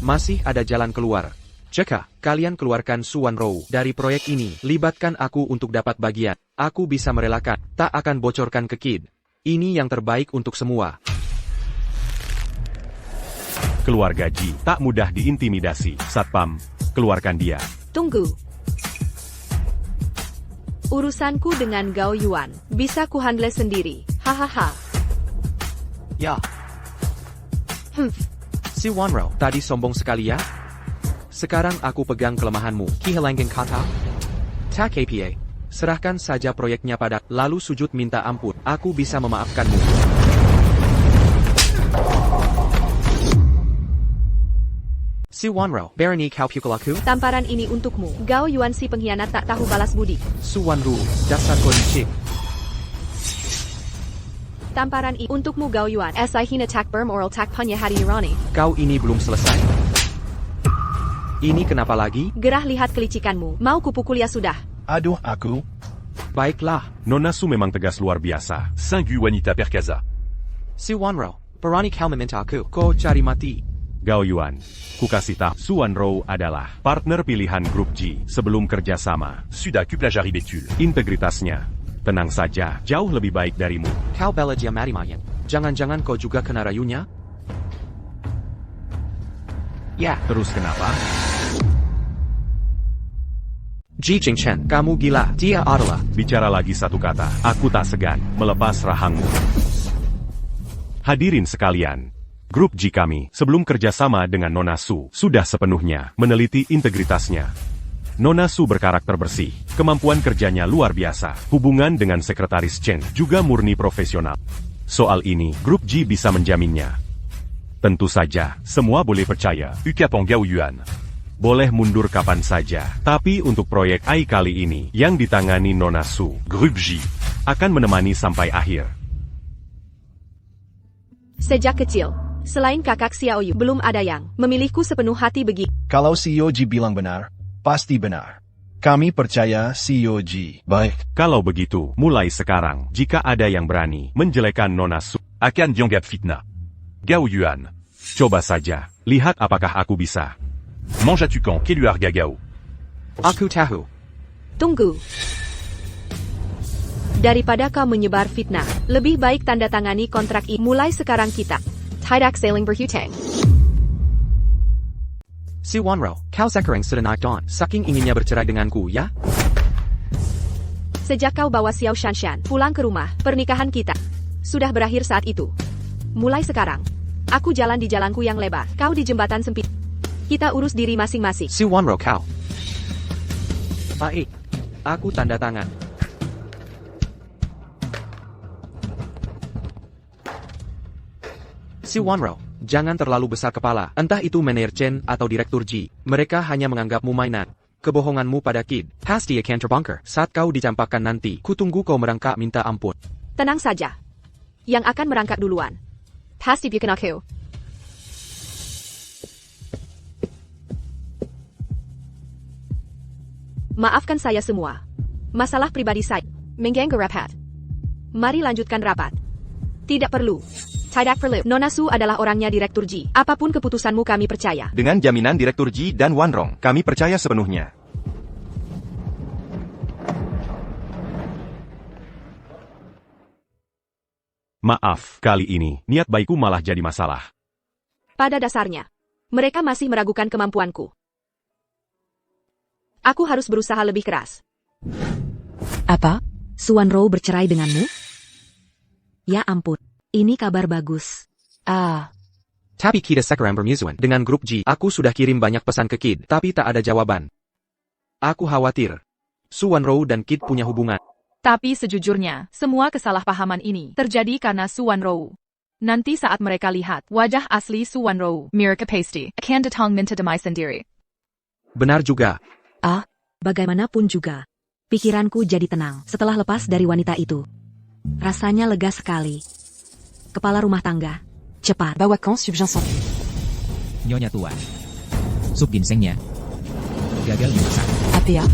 Masih ada jalan keluar. Jika kalian keluarkan Suwanro dari proyek ini, libatkan aku untuk dapat bagian. Aku bisa merelakan, tak akan bocorkan ke Kid. Ini yang terbaik untuk semua. Keluarga Ji tak mudah diintimidasi. Satpam, keluarkan dia. Tunggu. Urusanku dengan Gao Yuan, bisa kuhandle sendiri. Hahaha. Ya. Suwanro, tadi sombong sekali ya? Sekarang aku pegang kelemahanmu. Kehilangan kata? Tak apa. Serahkan saja proyeknya pada, lalu sujud minta ampun. Aku bisa memaafkanmu. Suwanro, berani kau pukul aku? Tamparan ini untukmu. Gao Yuan si pengkhianat tak tahu balas budi. Suwanro, dasar konicik. Tamparan ini untukmu Gao Yuan. As-I tak bermoral tak punya hari nurani. Kau ini belum selesai. Ini kenapa lagi? Gerah lihat kelicikanmu. Mau kupukul ya sudah. Aduh aku. Baiklah. Nona Su memang tegas luar biasa. Singgu wanita perkasa. Suwanro, berani kau meminta aku. Kau cari mati. Gao Yuan, ku kasih tahu, Suwanro adalah partner pilihan grup G sebelum kerjasama. Sudah ku pelajari betul. Integritasnya, tenang saja, jauh lebih baik darimu. Kau bela dia mati-matian. Jangan-jangan kau juga kena rayunya? Ya. Terus kenapa? Ji Jingchen, kamu gila. Dia adalah. Bicara lagi satu kata, aku tak segan melepas rahangmu. Hadirin sekalian, grup G kami sebelum kerjasama dengan Nona Su sudah sepenuhnya meneliti integritasnya. Nona Su berkarakter bersih, kemampuan kerjanya luar biasa, hubungan dengan Sekretaris Chen juga murni profesional. Soal ini, grup G bisa menjaminnya. Tentu saja, semua boleh percaya. Ukapong Gao Yuan. Boleh mundur kapan saja, tapi untuk proyek AI kali ini yang ditangani Nona Su, Grup G akan menemani sampai akhir. Sejak kecil, selain kakak Xiao Yu, belum ada yang memilihku sepenuh hati begitu. Kalau CEO Ji bilang benar, pasti benar. Kami percaya CEO Ji. Baik. Kalau begitu, mulai sekarang, jika ada yang berani menjelekan Nona Su, akan dianggap fitnah. Gao Yuan. Coba saja, lihat apakah aku bisa. Mangeatu quand keluar Gagao. Aku tahu. Tunggu. Daripada kau menyebar fitnah, lebih baik tanda tangani kontrak ini. Mulai sekarang kita Tidak saling berhutang. Si Wanro, kau sekarang sudah naik daun. Saking inginnya bercerai denganku, ya? Sejak kau bawa Xiao Shanshan pulang ke rumah, pernikahan kita sudah berakhir saat itu. Mulai sekarang, aku jalan di jalanku yang lebar, kau di jembatan sempit. Kita urus diri masing-masing. Si Wanro kau. Baik. Aku tanda tangan. Si Wanro, jangan terlalu besar kepala. Entah itu manajer Chen atau direktur Ji. Mereka hanya menganggapmu mainan. Kebohonganmu pada Kid pasti akan terbongkar. Saat kau dicampakkan nanti, kutunggu kau merangkak minta ampun. Tenang saja. Yang akan merangkak duluan pasti bukan aku. Maafkan saya semua. Masalah pribadi saya mengganggu rapat. Mari lanjutkan rapat. Tidak perlu. Tidak perlu. Nona Su adalah orangnya Direktur Ji. Apapun keputusanmu kami percaya. Dengan jaminan Direktur Ji dan Wanrong, kami percaya sepenuhnya. Maaf, kali ini, niat baikku malah jadi masalah. Pada dasarnya, mereka masih meragukan kemampuanku. Aku harus berusaha lebih keras. Apa? Suwanro bercerai denganmu? Ya ampun, ini kabar bagus. Tapi kita sekarang bermusuhan dengan grup Ji. Aku sudah kirim banyak pesan ke Kid, tapi tak ada jawaban. Aku khawatir Suwanro dan Kid punya hubungan. Tapi sejujurnya, semua kesalahpahaman ini terjadi karena Suwanro. Nanti saat mereka lihat wajah asli Suwanro, mereka pasti akan datang minta damai sendiri. Benar juga. Bagaimanapun juga, pikiranku jadi tenang setelah lepas dari wanita itu. Rasanya lega sekali. Kepala rumah tangga, cepat. Bawakan subjans sans. Nyonya tua. Sup ginsengnya gagal dimasak. APA.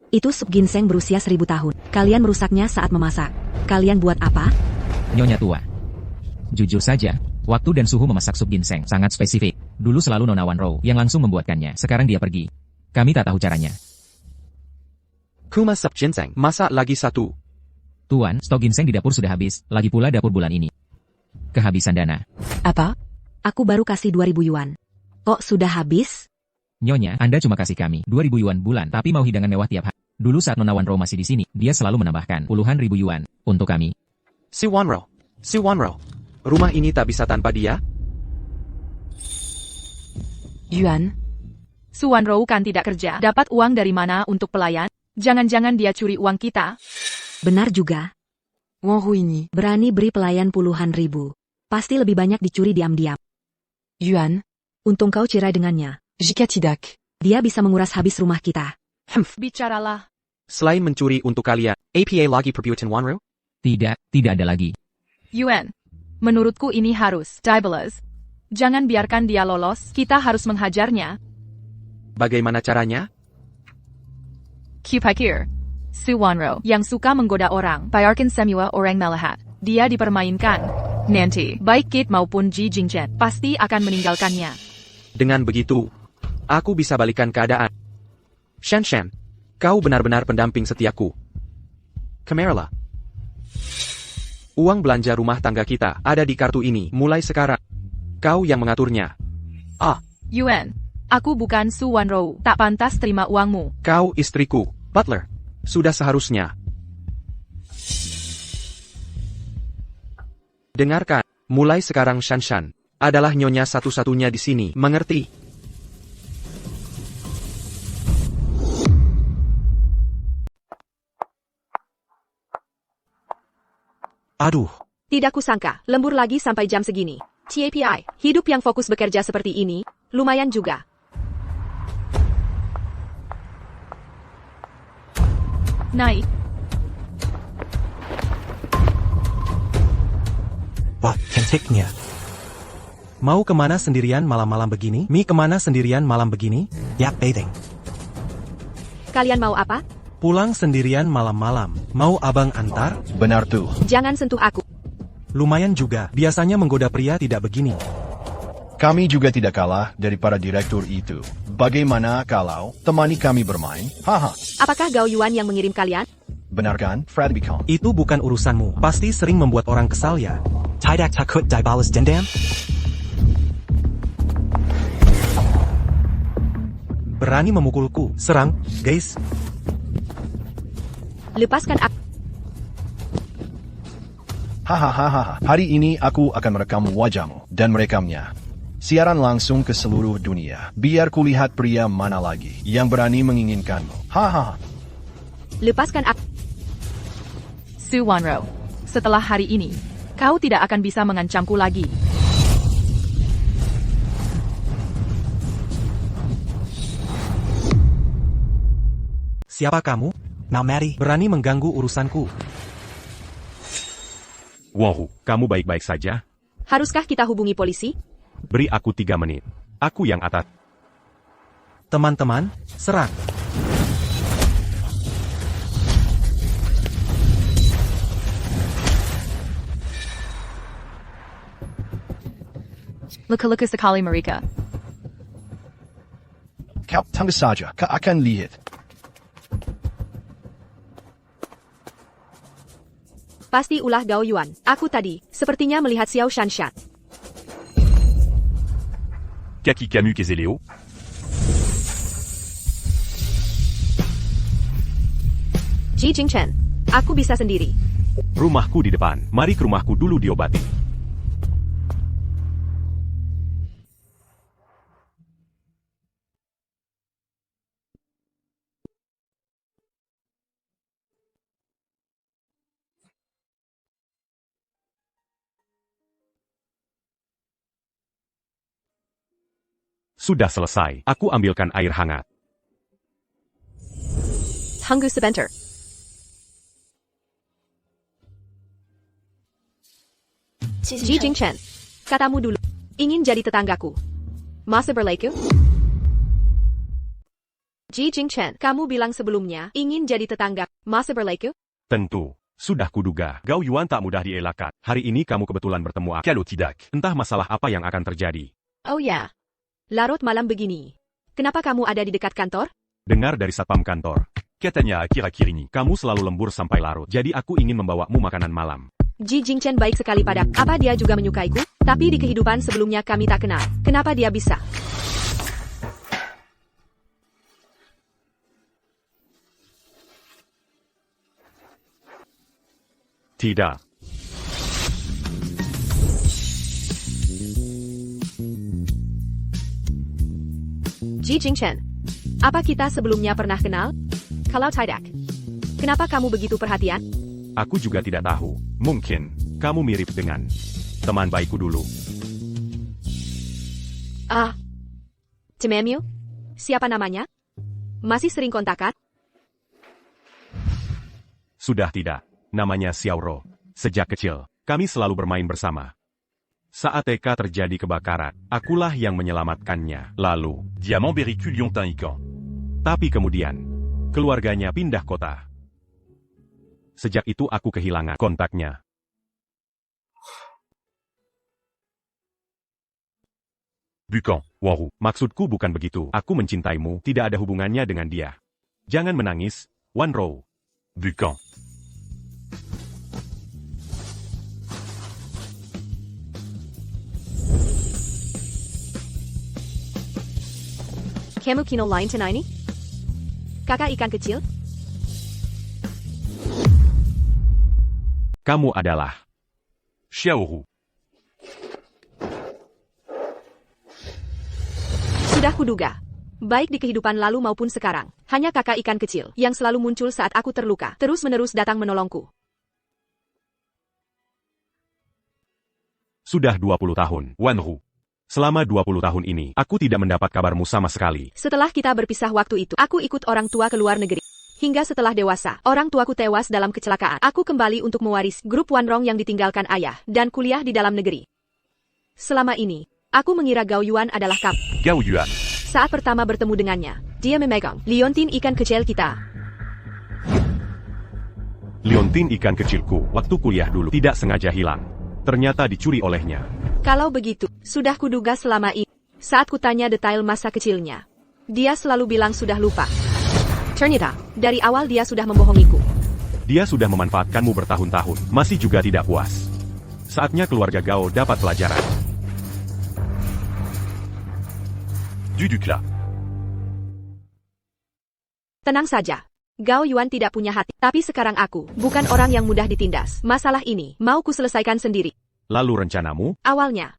Itu sup ginseng berusia 1000 tahun. Kalian merusaknya saat memasak. Kalian buat apa? Nyonya tua. Jujur saja, waktu dan suhu memasak sup ginseng sangat spesifik. Dulu selalu Nona Wanro yang langsung membuatkannya. Sekarang dia pergi. Kami tak tahu caranya. Kumas sup ginseng, masak lagi satu. Tuan, stok ginseng di dapur sudah habis. Lagi pula dapur bulan ini kehabisan dana. Apa? Aku baru kasih 2000 yuan. Kok sudah habis? Nyonya, Anda cuma kasih kami 2000 yuan bulan, tapi mau hidangan mewah tiap hari. Dulu saat Nona Wanro masih di sini, dia selalu menambahkan puluhan ribu yuan untuk kami. Si Wanro, rumah ini tak bisa tanpa dia? Yuan. Suwanro kan tidak kerja, dapat uang dari mana untuk pelayan? Jangan-jangan dia curi uang kita? Benar juga. Wanro ini. Berani beri pelayan puluhan ribu. Pasti lebih banyak dicuri diam-diam. Yuan. Untung kau cerai dengannya. Jika tidak, dia bisa menguras habis rumah kita. Bicaralah. Selain mencuri untuk kalian, APA lagi perbuatan Wanro? Tidak ada lagi. Yuan. Menurutku ini harus dibalas. Jangan biarkan dia lolos, kita harus menghajarnya. Bagaimana caranya? Kupikir Suwanro yang suka menggoda orang, bayarkan semua orang melihat. Dia dipermainkan. Nanti, baik Kid maupun Ji Jingchen pasti akan meninggalkannya. Dengan begitu, aku bisa balikan keadaan. Shanshan, kau benar-benar pendamping setiaku. Kameralah. Uang belanja rumah tangga kita ada di kartu ini mulai sekarang. Kau yang mengaturnya. Yuan, aku bukan Suwanro, tak pantas terima uangmu. Kau istriku, Butler. Sudah seharusnya. Dengarkan, mulai sekarang Shanshan adalah nyonya satu-satunya di sini, mengerti? Aduh. Tidak kusangka, lembur lagi sampai jam segini. TAPI, hidup yang fokus bekerja seperti ini, lumayan juga. Naik. Wah, cantiknya. Mau kemana sendirian malam-malam begini? Mi kemana sendirian malam begini? Ya, bathing. Kalian mau apa? Pulang sendirian malam-malam. Mau abang antar? Benar tuh. Jangan sentuh aku. Lumayan juga, biasanya menggoda pria tidak begini. Kami juga tidak kalah daripada direktur itu. Bagaimana kalau temani kami bermain? Haha. Apakah Gao Yuan yang mengirim kalian? Benar kan, Fred Bicon? Itu bukan urusanmu, pasti sering membuat orang kesal ya. Tidak takut dibalas dendam? Berani memukulku. Serang, guys. Lepaskan aku. Hahaha, hari ini aku akan merekam wajahmu dan merekamnya. Siaran langsung ke seluruh dunia. Biar kulihat pria mana lagi yang berani menginginkanmu. Hahaha. Lepaskan aku. Su Wanro, setelah hari ini, kau tidak akan bisa mengancamku lagi. Siapa kamu? Mary, berani mengganggu urusanku. Wanru, kamu baik-baik saja? Haruskah kita hubungi polisi? Beri aku 3 menit. Aku yang atas. Teman-teman, serang. Luka-luka sekali mereka. Kau tunggu saja, kau akan lihat. Pasti ulah Gao Yuan. Aku tadi, sepertinya melihat Xiao Shanshan. Kaki Camus Kezeleo. Ji Jingchen. Aku bisa sendiri. Rumahku di depan. Mari ke rumahku dulu diobati. Sudah selesai. Aku ambilkan air hangat. Tunggu sebentar. Ji Jingchen. Katamu dulu. Ingin jadi tetanggaku. Masa berlaku? Ji Jingchen, kamu bilang sebelumnya ingin jadi tetangga. Masa berlaku? Tentu. Sudah kuduga. Gao Yuan tak mudah dielakkan. Hari ini kamu kebetulan bertemu aku. Kalau tidak. Entah masalah apa yang akan terjadi. Oh ya. Larut malam begini. Kenapa kamu ada di dekat kantor? Dengar dari satpam kantor. Katanya akhir-akhir ini. Kamu selalu lembur sampai larut. Jadi aku ingin membawamu makanan malam. Ji Jingchen baik sekali padaku. Apa dia juga menyukaiku? Tapi di kehidupan sebelumnya kami tak kenal. Kenapa dia bisa? Tidak. Ji Jingchen, apa kita sebelumnya pernah kenal? Kalau tidak, kenapa kamu begitu perhatian? Aku juga tidak tahu. Mungkin kamu mirip dengan teman baikku dulu. Ah, Cememiu? Siapa namanya? Masih sering kontakan? Sudah tidak. Namanya Xiaoro. Sejak kecil, kami selalu bermain bersama. Saat TK terjadi kebakaran, akulah yang menyelamatkannya. Lalu, Diamant Bericule Yontin Ikan. tapi kemudian, keluarganya pindah kota. Sejak itu aku kehilangan kontaknya. Bukan, Wanru. Maksudku bukan begitu. Aku mencintaimu, tidak ada hubungannya dengan dia. Jangan menangis, Wanro. Bukan. Kamu kino lain tena ini? Kakak ikan kecil? Kamu adalah Xiaoru. Sudah kuduga. Baik di kehidupan lalu maupun sekarang. Hanya kakak ikan kecil yang selalu muncul saat aku terluka. Terus-menerus datang menolongku. sudah 20 tahun, Wanru. Selama 20 tahun ini, aku tidak mendapat kabarmu sama sekali. Setelah kita berpisah waktu itu, aku ikut orang tua ke luar negeri. Hingga setelah dewasa, orang tuaku tewas dalam kecelakaan. Aku kembali untuk mewaris grup Wanrong yang ditinggalkan ayah, dan kuliah di dalam negeri. Selama ini, aku mengira Gao Yuan adalah kamu. Gao Yuan. Saat pertama bertemu dengannya, dia memegang liontin ikan kecil kita. Liontin ikan kecilku, waktu kuliah dulu, tidak sengaja hilang. Ternyata dicuri olehnya. Kalau begitu, sudah kuduga selama ini. Saat kutanya detail masa kecilnya, dia selalu bilang sudah lupa. Ternyata, dari awal dia sudah membohongiku. Dia sudah memanfaatkanmu bertahun-tahun, masih juga tidak puas. Saatnya keluarga Gao dapat pelajaran. Duduklah. Tenang saja. Gao Yuan tidak punya hati. Tapi sekarang aku bukan orang yang mudah ditindas. Masalah ini mau ku selesaikan sendiri. Lalu rencanamu? Awalnya,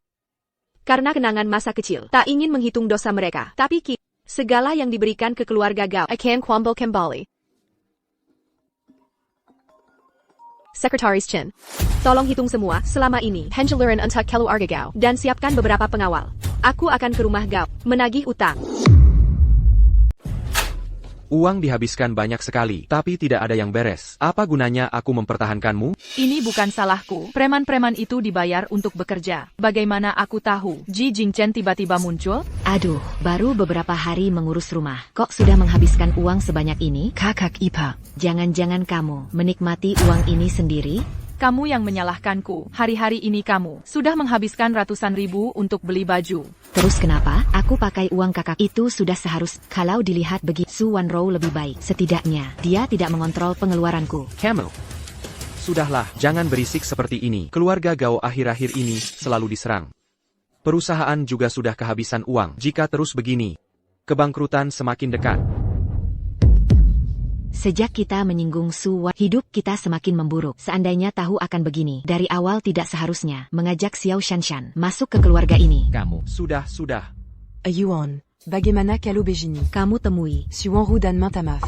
karena kenangan masa kecil, tak ingin menghitung dosa mereka. Tapi segala yang diberikan ke keluarga Gao akan kuambal kembali. Sekretaris Chen, tolong hitung semua selama ini. Penjeluran untuk keluarga Gao. Dan siapkan beberapa pengawal. Aku akan ke rumah Gao, menagih utang. Uang dihabiskan banyak sekali, tapi tidak ada yang beres. Apa gunanya aku mempertahankanmu? Ini bukan salahku. Preman-preman itu dibayar untuk bekerja. Bagaimana aku tahu? Ji Jingchen tiba-tiba muncul? Aduh, baru beberapa hari mengurus rumah. Kok sudah menghabiskan uang sebanyak ini? Kakak Ipa. Jangan-jangan kamu menikmati uang ini sendiri? Kamu yang menyalahkanku. Hari-hari ini kamu sudah menghabiskan ratusan ribu untuk beli baju. Terus kenapa? Aku pakai uang kakak itu sudah seharus. Kalau dilihat begitu, Su Wanrou lebih baik. Setidaknya, dia tidak mengontrol pengeluaranku. Kamu. Sudahlah, jangan berisik seperti ini. Keluarga Gao akhir-akhir ini selalu diserang. Perusahaan juga sudah kehabisan uang. Jika terus begini, kebangkrutan semakin dekat. Sejak kita menyinggung Su Wan, hidup kita semakin memburuk. Seandainya tahu akan begini, dari awal tidak seharusnya mengajak Xiao Shanshan masuk ke keluarga ini. Kamu. Sudah. Yuan. Bagaimana kalau begini? Kamu temui Su Wanrou dan minta maaf.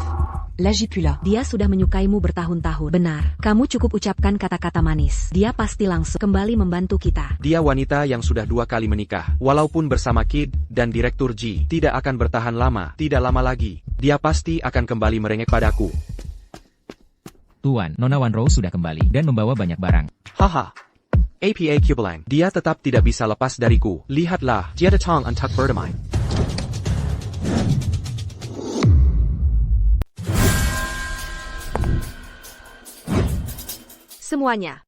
Lagi pula. dia sudah menyukaimu bertahun-tahun. Benar, kamu cukup ucapkan kata-kata manis. Dia pasti langsung kembali membantu kita. Dia wanita yang sudah 2 kali menikah. Walaupun bersama Kid dan Direktur Ji, tidak akan bertahan lama. Tidak lama lagi, dia pasti akan kembali merengek padaku. Tuan, Nona Wanrou sudah kembali dan membawa banyak barang. Haha. APA Kubelang, dia tetap tidak bisa lepas dariku. Lihatlah, dia datang untuk berdamai. Semuanya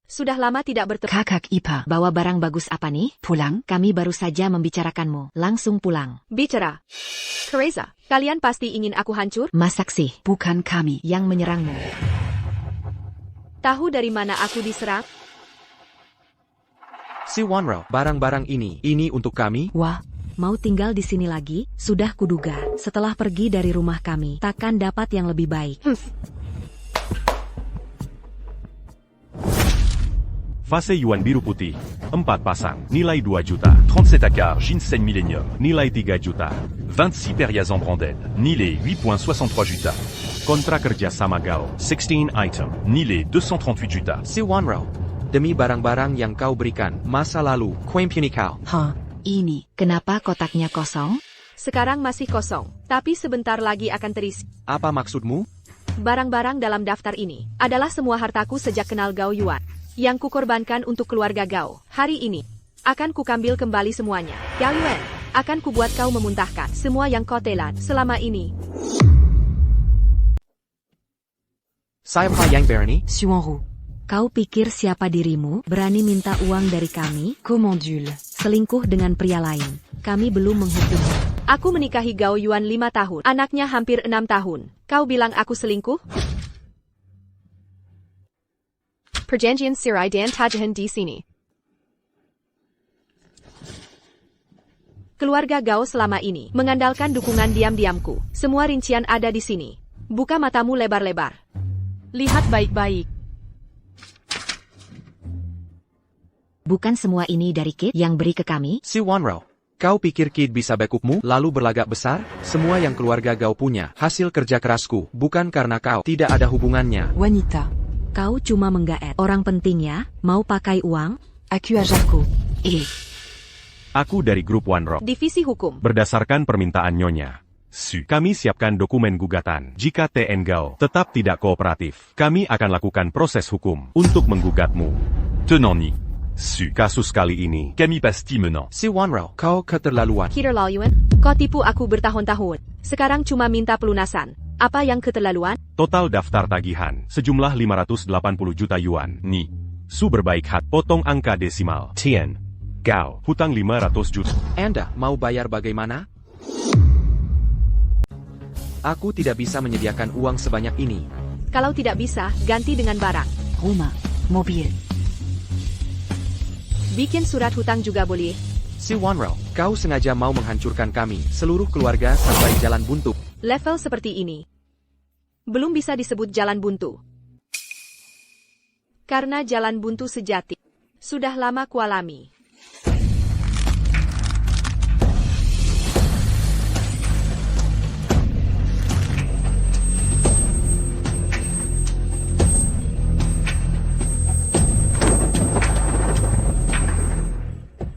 sudah lama tidak bertemu. Kakak Ipa. Bawa barang bagus apa nih? Pulang? Kami baru saja membicarakanmu. Langsung pulang. Bicara. Teresa, kalian pasti ingin aku hancur? Masak sih Bukan kami. yang menyerangmu. Tahu dari mana aku diserang? Si Wanrou, barang-barang ini untuk kami? Wah, mau tinggal di sini lagi? Sudah kuduga. Setelah pergi dari rumah kami, takkan dapat yang lebih baik. Fase Yuan biru putih, 4 pasang, nilai 2 juta. 37 acars Ginseng Millennium. Nilai 3 juta. 26 Periazan Branded. Nilai 8,63 juta. Kontrak kerja sama Gao, 16 item. Nilai 238 juta. Si Wanrou, demi barang-barang yang kau berikan masa lalu, Queen Puni kau. Ini. Kenapa kotaknya kosong? Sekarang masih kosong, tapi sebentar lagi akan terisi. Apa maksudmu? Barang-barang dalam daftar ini adalah semua hartaku sejak kenal Gao Yuan, yang kukorbankan untuk keluarga Gao. Hari ini, akan kukambil kembali semuanya. Gao Yuan, akan kubuat kau memuntahkan semua yang kau telan selama ini. Siapa yang berani? Su Wanrou. Kau pikir siapa dirimu? Berani minta uang dari kami? Komandul. Selingkuh dengan pria lain. Kami belum menghukummu. Aku menikahi Gao Yuan 5 tahun, anaknya hampir 6 tahun. Kau bilang aku selingkuh? Perjanjian Sirai dan Tajahan di sini. Keluarga Gao selama ini mengandalkan dukungan diam-diamku. Semua rincian ada di sini. Buka matamu lebar-lebar. Lihat baik-baik. Bukan semua ini dari Kid yang beri ke kami? Si Wanrou, kau pikir Kid bisa bekupmu lalu berlagak besar? Semua yang keluarga Gao punya, hasil kerja kerasku, bukan karena kau. Tidak ada hubungannya. Wanita. Kau cuma menggaet. Orang penting ya, mau pakai uang? Aku ajarku. Aku dari grup Wanrou. Divisi Hukum. Berdasarkan permintaan Nyonya Su, kami siapkan dokumen gugatan. Jika TN Gao tetap tidak kooperatif, kami akan lakukan proses hukum untuk menggugatmu. Tenant Ni. Su. Kasus kali ini, Kami pasti menang. Si Wanrou, kau keterlaluan. Keterlaluan? Kau tipu aku bertahun-tahun. Sekarang cuma minta pelunasan. Apa yang keterlaluan? total daftar tagihan sejumlah 580 juta yuan. Ni. Su berbaik hati, potong angka desimal. Tian Gao, hutang 500 juta. Anda mau bayar bagaimana? Aku tidak bisa menyediakan uang sebanyak ini. Kalau tidak bisa, ganti dengan barang. Rumah. Mobil. Bikin surat hutang juga boleh. Si Wanro, kau sengaja mau menghancurkan kami, seluruh keluarga sampai jalan buntu. Level seperti ini belum bisa disebut jalan buntu. Karena jalan buntu sejati sudah lama kualami.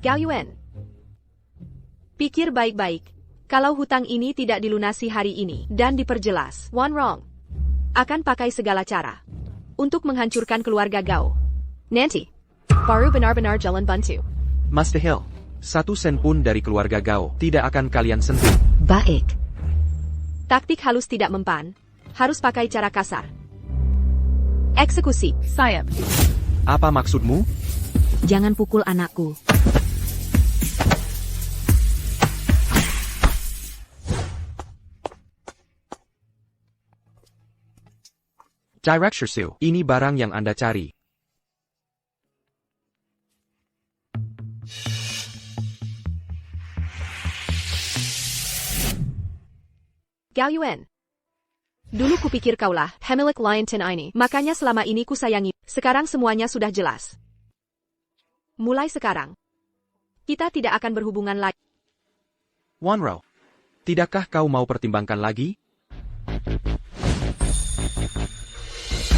Gao Yuan, pikir baik-baik. Kalau hutang ini tidak dilunasi hari ini dan diperjelas, Wanrong akan pakai segala cara untuk menghancurkan keluarga Gao. Nanti, baru benar-benar jalan buntu. Mustahil. 1 sen pun dari keluarga Gao tidak akan kalian sentuh. Baik. Taktik halus tidak mempan. Harus pakai cara kasar. Eksekusi. Sayap. Apa maksudmu? Jangan pukul anakku. Direct Shirsu, ini barang yang Anda cari. Gao Yuan, dulu kupikir kaulah pemilik Liontin ini, makanya selama ini ku sayangi. Sekarang semuanya sudah jelas. Mulai sekarang, kita tidak akan berhubungan lagi. Wanro, tidakkah kau mau pertimbangkan lagi?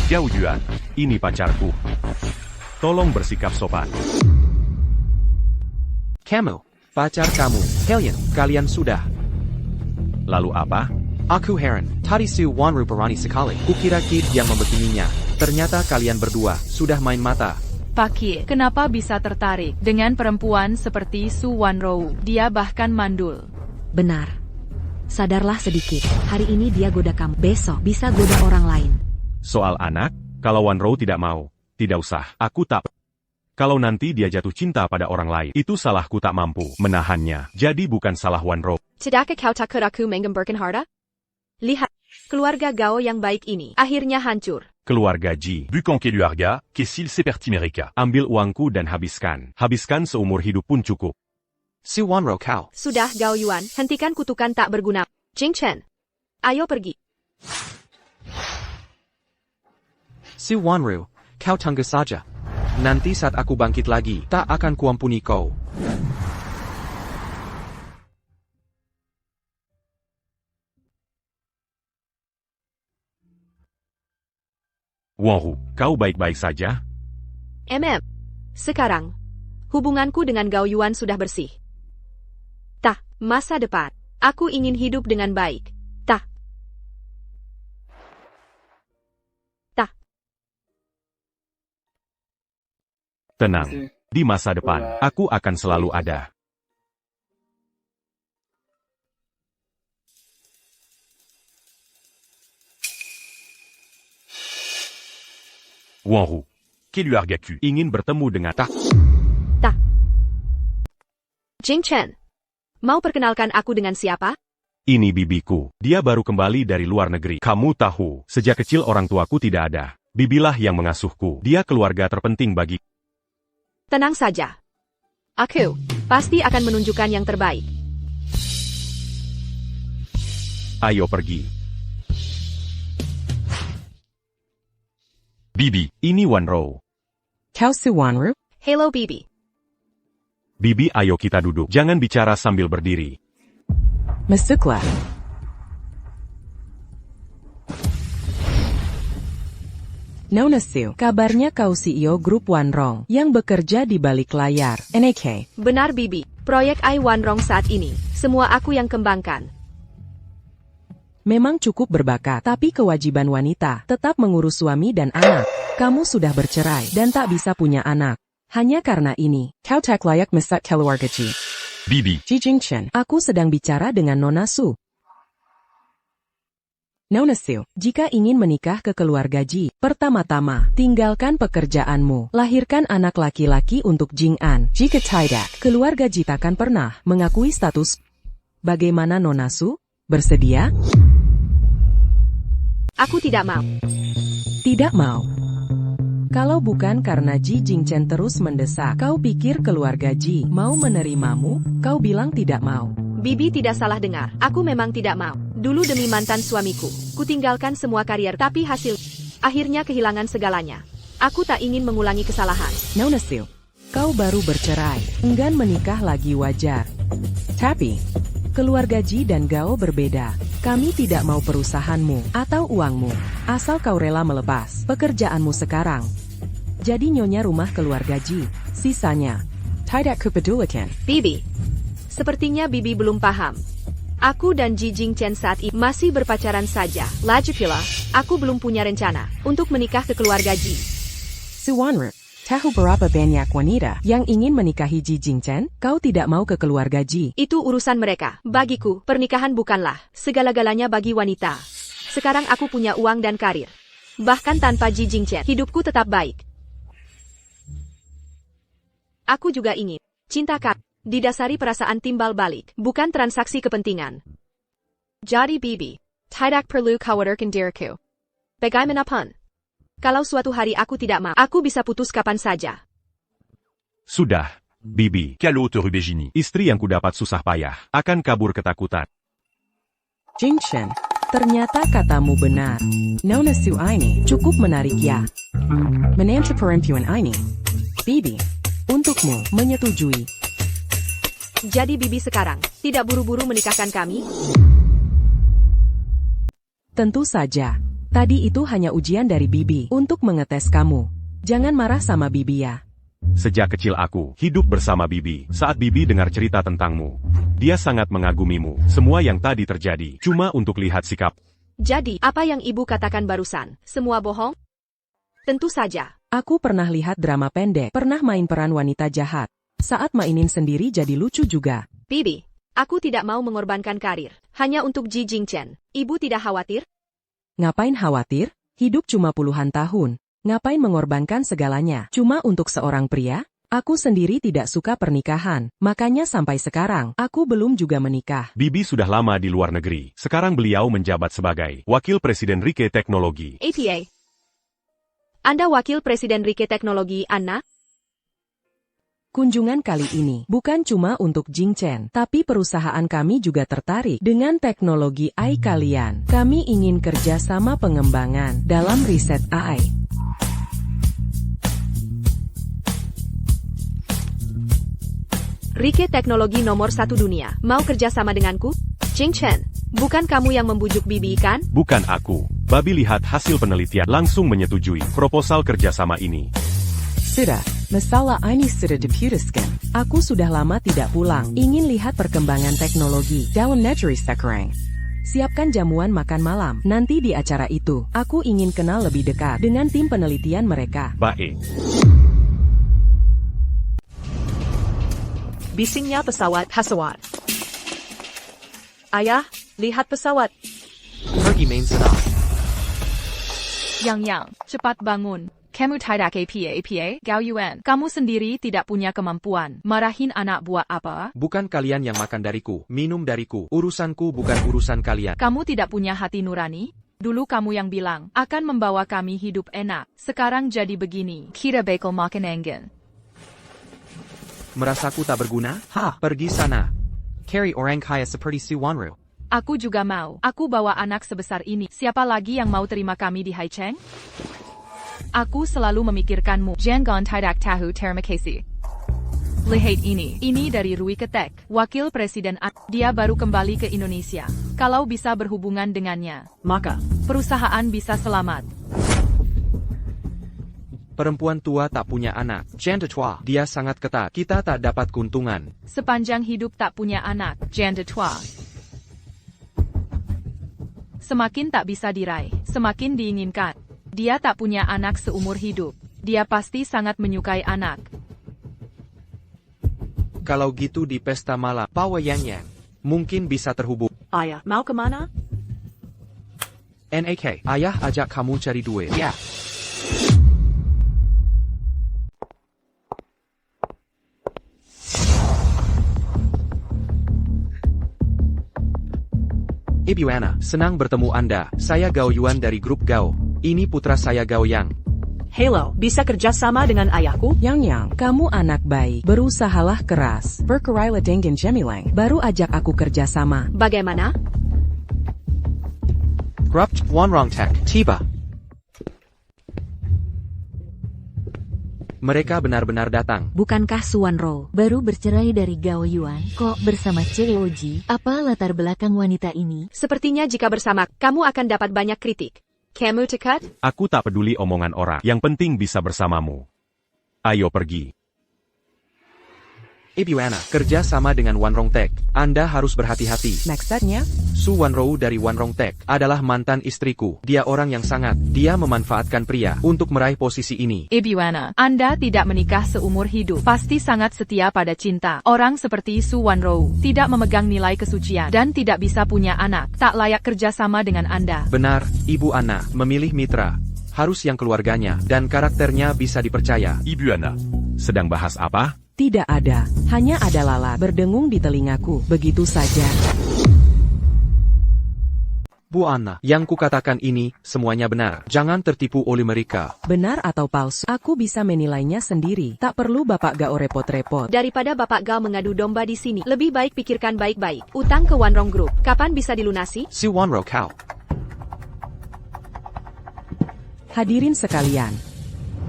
Gao Yuan, ini pacarku. Tolong bersikap sopan. Kamu, pacar kamu, Helian, kalian sudah. Lalu apa? Aku heran, tadi Su Wanru berani sekali. Kukira Kid yang membikininya. Ternyata kalian berdua sudah main mata. Pakir, kenapa bisa tertarik dengan perempuan seperti Su Wanrou? Dia bahkan mandul. Benar. Sadarlah sedikit, hari ini dia goda kamu, besok bisa goda orang lain. Soal anak, kalau Wanrou tidak mau, tidak usah, aku tak. Kalau nanti dia jatuh cinta pada orang lain, itu salahku tak mampu menahannya. Jadi bukan salah Wanrou. Tidakkah kau takut aku menggemburkan harta? Lihat, keluarga Gao yang baik ini akhirnya hancur. Keluarga Ji. Bukan keluarga, kesil seperti mereka. Ambil uangku dan habiskan. Habiskan seumur hidup pun cukup. Si Wanro kau. Sudah Gao Yuan, hentikan kutukan tak berguna. Jing Chen, ayo pergi. Si Wanru, kau tunggu saja. Nanti saat aku bangkit lagi, tak akan kuampuni kau. Wanru, kau baik-baik saja? Sekarang, hubunganku dengan Gao Yuan sudah bersih. Tah, masa depan, aku ingin hidup dengan baik. Tenang, di masa depan, aku akan selalu ada. Wanru, Keluargaku. ingin bertemu dengan tak. Jing Chen, mau perkenalkan aku dengan siapa? Ini bibiku, dia baru kembali dari luar negeri. Kamu tahu, sejak kecil orang tuaku tidak ada. Bibilah yang mengasuhku, dia keluarga terpenting bagi. Tenang saja. Aku pasti akan menunjukkan yang terbaik. Ayo pergi. Bibi. Ini Wanrou. Kau si Wanru? Hello Bibi. Bibi, ayo kita duduk. Jangan bicara sambil berdiri. Masuklah. Nona Su, kabarnya kau CEO grup Wanrong yang bekerja di balik layar. NAK. Benar Bibi, proyek I Wanrong saat ini, semua aku yang kembangkan. Memang cukup berbakat, tapi kewajiban wanita tetap mengurus suami dan anak. Kamu sudah bercerai dan tak bisa punya anak. Hanya karena ini, kau tak layak mesak keluarga Ji. Bibi. Ji Jingchen, aku sedang bicara dengan Nona Su. Nona Su, jika ingin menikah ke keluarga Ji, pertama-tama, tinggalkan pekerjaanmu, lahirkan anak laki-laki untuk Jing An. Jika tidak, keluarga Ji takkan pernah mengakui status. Bagaimana Nona Su? Bersedia? Aku tidak mau. Tidak mau. Kalau bukan karena Ji Jingchen terus mendesak, kau pikir keluarga Ji mau menerimamu? Kau bilang tidak mau. Bibi tidak salah dengar. Aku memang tidak mau. Dulu demi mantan suamiku, kutinggalkan semua karier tapi akhirnya kehilangan segalanya. Aku tak ingin mengulangi kesalahan. Nona Sil, kau baru bercerai, enggan menikah lagi wajar. Tapi, keluarga Ji dan Gao berbeda. Kami tidak mau perusahaanmu atau uangmu, asal kau rela melepas pekerjaanmu sekarang. Jadi nyonya rumah keluarga Ji, sisanya tidak kupedulikan. Bibi, sepertinya Bibi belum paham. Aku dan Ji Jingchen saat ini masih berpacaran saja. Lagi pula, aku belum punya rencana untuk menikah ke keluarga Ji. Suwanru, tahu berapa banyak wanita yang ingin menikahi Ji Jingchen? Kau tidak mau ke keluarga Ji. Itu urusan mereka. Bagiku, pernikahan bukanlah segala-galanya bagi wanita. Sekarang aku punya uang dan karir. Bahkan tanpa Ji Jingchen, hidupku tetap baik. Aku juga ingin cinta didasari perasaan timbal balik, bukan transaksi kepentingan. Jadi Bibi, tidak perlu khawatirkan diriku. Bagaimanapun, kalau suatu hari aku tidak mau, aku bisa putus kapan saja. Sudah, Bibi. Calo te Rubegini. Istri yang kudapat susah payah, akan kabur ketakutan. Jingchen, ternyata katamu benar. Nona Su ini cukup menarik ya. Menantu perempuan ini. Bibi, untukmu menyetujui. Jadi Bibi sekarang tidak buru-buru menikahkan kami? Tentu saja. Tadi itu hanya ujian dari Bibi untuk mengetes kamu. Jangan marah sama Bibi ya. Sejak kecil aku hidup bersama Bibi. Saat Bibi dengar cerita tentangmu, dia sangat mengagumimu. Semua yang tadi terjadi cuma untuk lihat sikap. Jadi, apa yang Ibu katakan barusan? Semua bohong? Tentu saja. Aku pernah lihat drama pendek, pernah main peran wanita jahat. Saat mainin sendiri jadi lucu juga. Bibi, aku tidak mau mengorbankan karir hanya untuk Ji Jingchen. Ibu tidak khawatir? Ngapain khawatir? Hidup cuma puluhan tahun. Ngapain mengorbankan segalanya? Cuma untuk seorang pria? Aku sendiri tidak suka pernikahan. Makanya sampai sekarang, aku belum juga menikah. Bibi sudah lama di luar negeri. Sekarang beliau menjabat sebagai Wakil Presiden Rike Teknologi. APA. Anda Wakil Presiden Rike Teknologi, Anna? Kunjungan kali ini bukan cuma untuk Jingchen, tapi perusahaan kami juga tertarik dengan teknologi AI kalian. Kami ingin kerja sama pengembangan dalam riset AI. Rike Teknologi nomor 1 dunia. Mau kerja sama denganku? Jingchen, bukan kamu yang membujuk Bibi kan? Bukan aku. Babi lihat hasil penelitian langsung menyetujui proposal kerjasama ini. Sudah, masalah ini sudah diputuskan. Aku sudah lama tidak pulang. Ingin lihat perkembangan teknologi dalam negeri sekarang. Siapkan jamuan makan malam. Nanti di acara itu, aku ingin kenal lebih dekat dengan tim penelitian mereka. Baik. Bisingnya pesawat Hasawat. Ayah, lihat pesawat. Pergi main senang. Yang, cepat bangun. Kamu tidak apa, Gao Yuan. Kamu sendiri tidak punya kemampuan. Marahin anak buah apa? Bukan kalian yang makan dariku, minum dariku. Urusanku bukan urusan kalian. Kamu tidak punya hati nurani? Dulu kamu yang bilang, akan membawa kami hidup enak. Sekarang jadi begini. Kita bakal makan enggan. Merasaku tak berguna? Pergi sana. Carry orang kaya seperti Si Wanru. Aku juga mau. Aku bawa anak sebesar ini. Siapa lagi yang mau terima kami di Haicheng? Aku selalu memikirkanmu. Jangan tidak tahu terima kasih. Lihat ini dari Rui Ketek, Wakil Presiden Dia baru kembali ke Indonesia. Kalau bisa berhubungan dengannya, maka perusahaan bisa selamat. Perempuan tua tak punya anak. Janda tua, dia sangat ketat. Kita tak dapat keuntungan. Sepanjang hidup tak punya anak, janda tua. Semakin tak bisa diraih, semakin diinginkan. Dia tak punya anak seumur hidup. Dia pasti sangat menyukai anak. Kalau gitu di pesta malam, Pawayangnya mungkin bisa terhubung. Ayah, mau kemana? NAK, ayah ajak kamu cari duit. Ya. Ibu Anna, senang bertemu Anda. Saya Gao Yuan dari grup Gao. Ini putra saya Gao Yang. Halo, bisa kerjasama dengan ayahku? Yang, kamu anak baik. Berusahalah keras. Berkerailah dengan Jemilang. Baru ajak aku kerjasama. Bagaimana? Grup Wanrong Tech, tiba. Mereka benar-benar datang. Bukankah Suwanro baru bercerai dari Gao Yuan? Kok bersama CEOG? Apa latar belakang wanita ini? Sepertinya jika bersama, kamu akan dapat banyak kritik. Kamu tekat? Aku tak peduli omongan orang, yang penting bisa bersamamu. Ayo pergi. Ibu Anna, kerja sama dengan Wanrong Tech. Anda harus berhati-hati. Maksudnya? Su Wanrou dari Wanrong Tech adalah mantan istriku. Dia orang yang dia memanfaatkan pria untuk meraih posisi ini. Ibu Anna, Anda tidak menikah seumur hidup. Pasti sangat setia pada cinta. Orang seperti Su Wanrou tidak memegang nilai kesucian dan tidak bisa punya anak. Tak layak kerja sama dengan Anda. Benar, Ibu Anna, memilih mitra. Harus yang keluarganya dan karakternya bisa dipercaya. Ibu Anna, sedang bahas apa? Tidak ada. Hanya ada lalat berdengung di telingaku. Begitu saja. Bu Anna, yang kukatakan ini, semuanya benar. Jangan tertipu oleh mereka. Benar atau palsu, aku bisa menilainya sendiri. Tak perlu Bapak Gao repot-repot. Daripada Bapak Gao mengadu domba di sini, lebih baik pikirkan baik-baik. Utang ke Wanrong Group, kapan bisa dilunasi? Si Wanrou kau. Hadirin sekalian.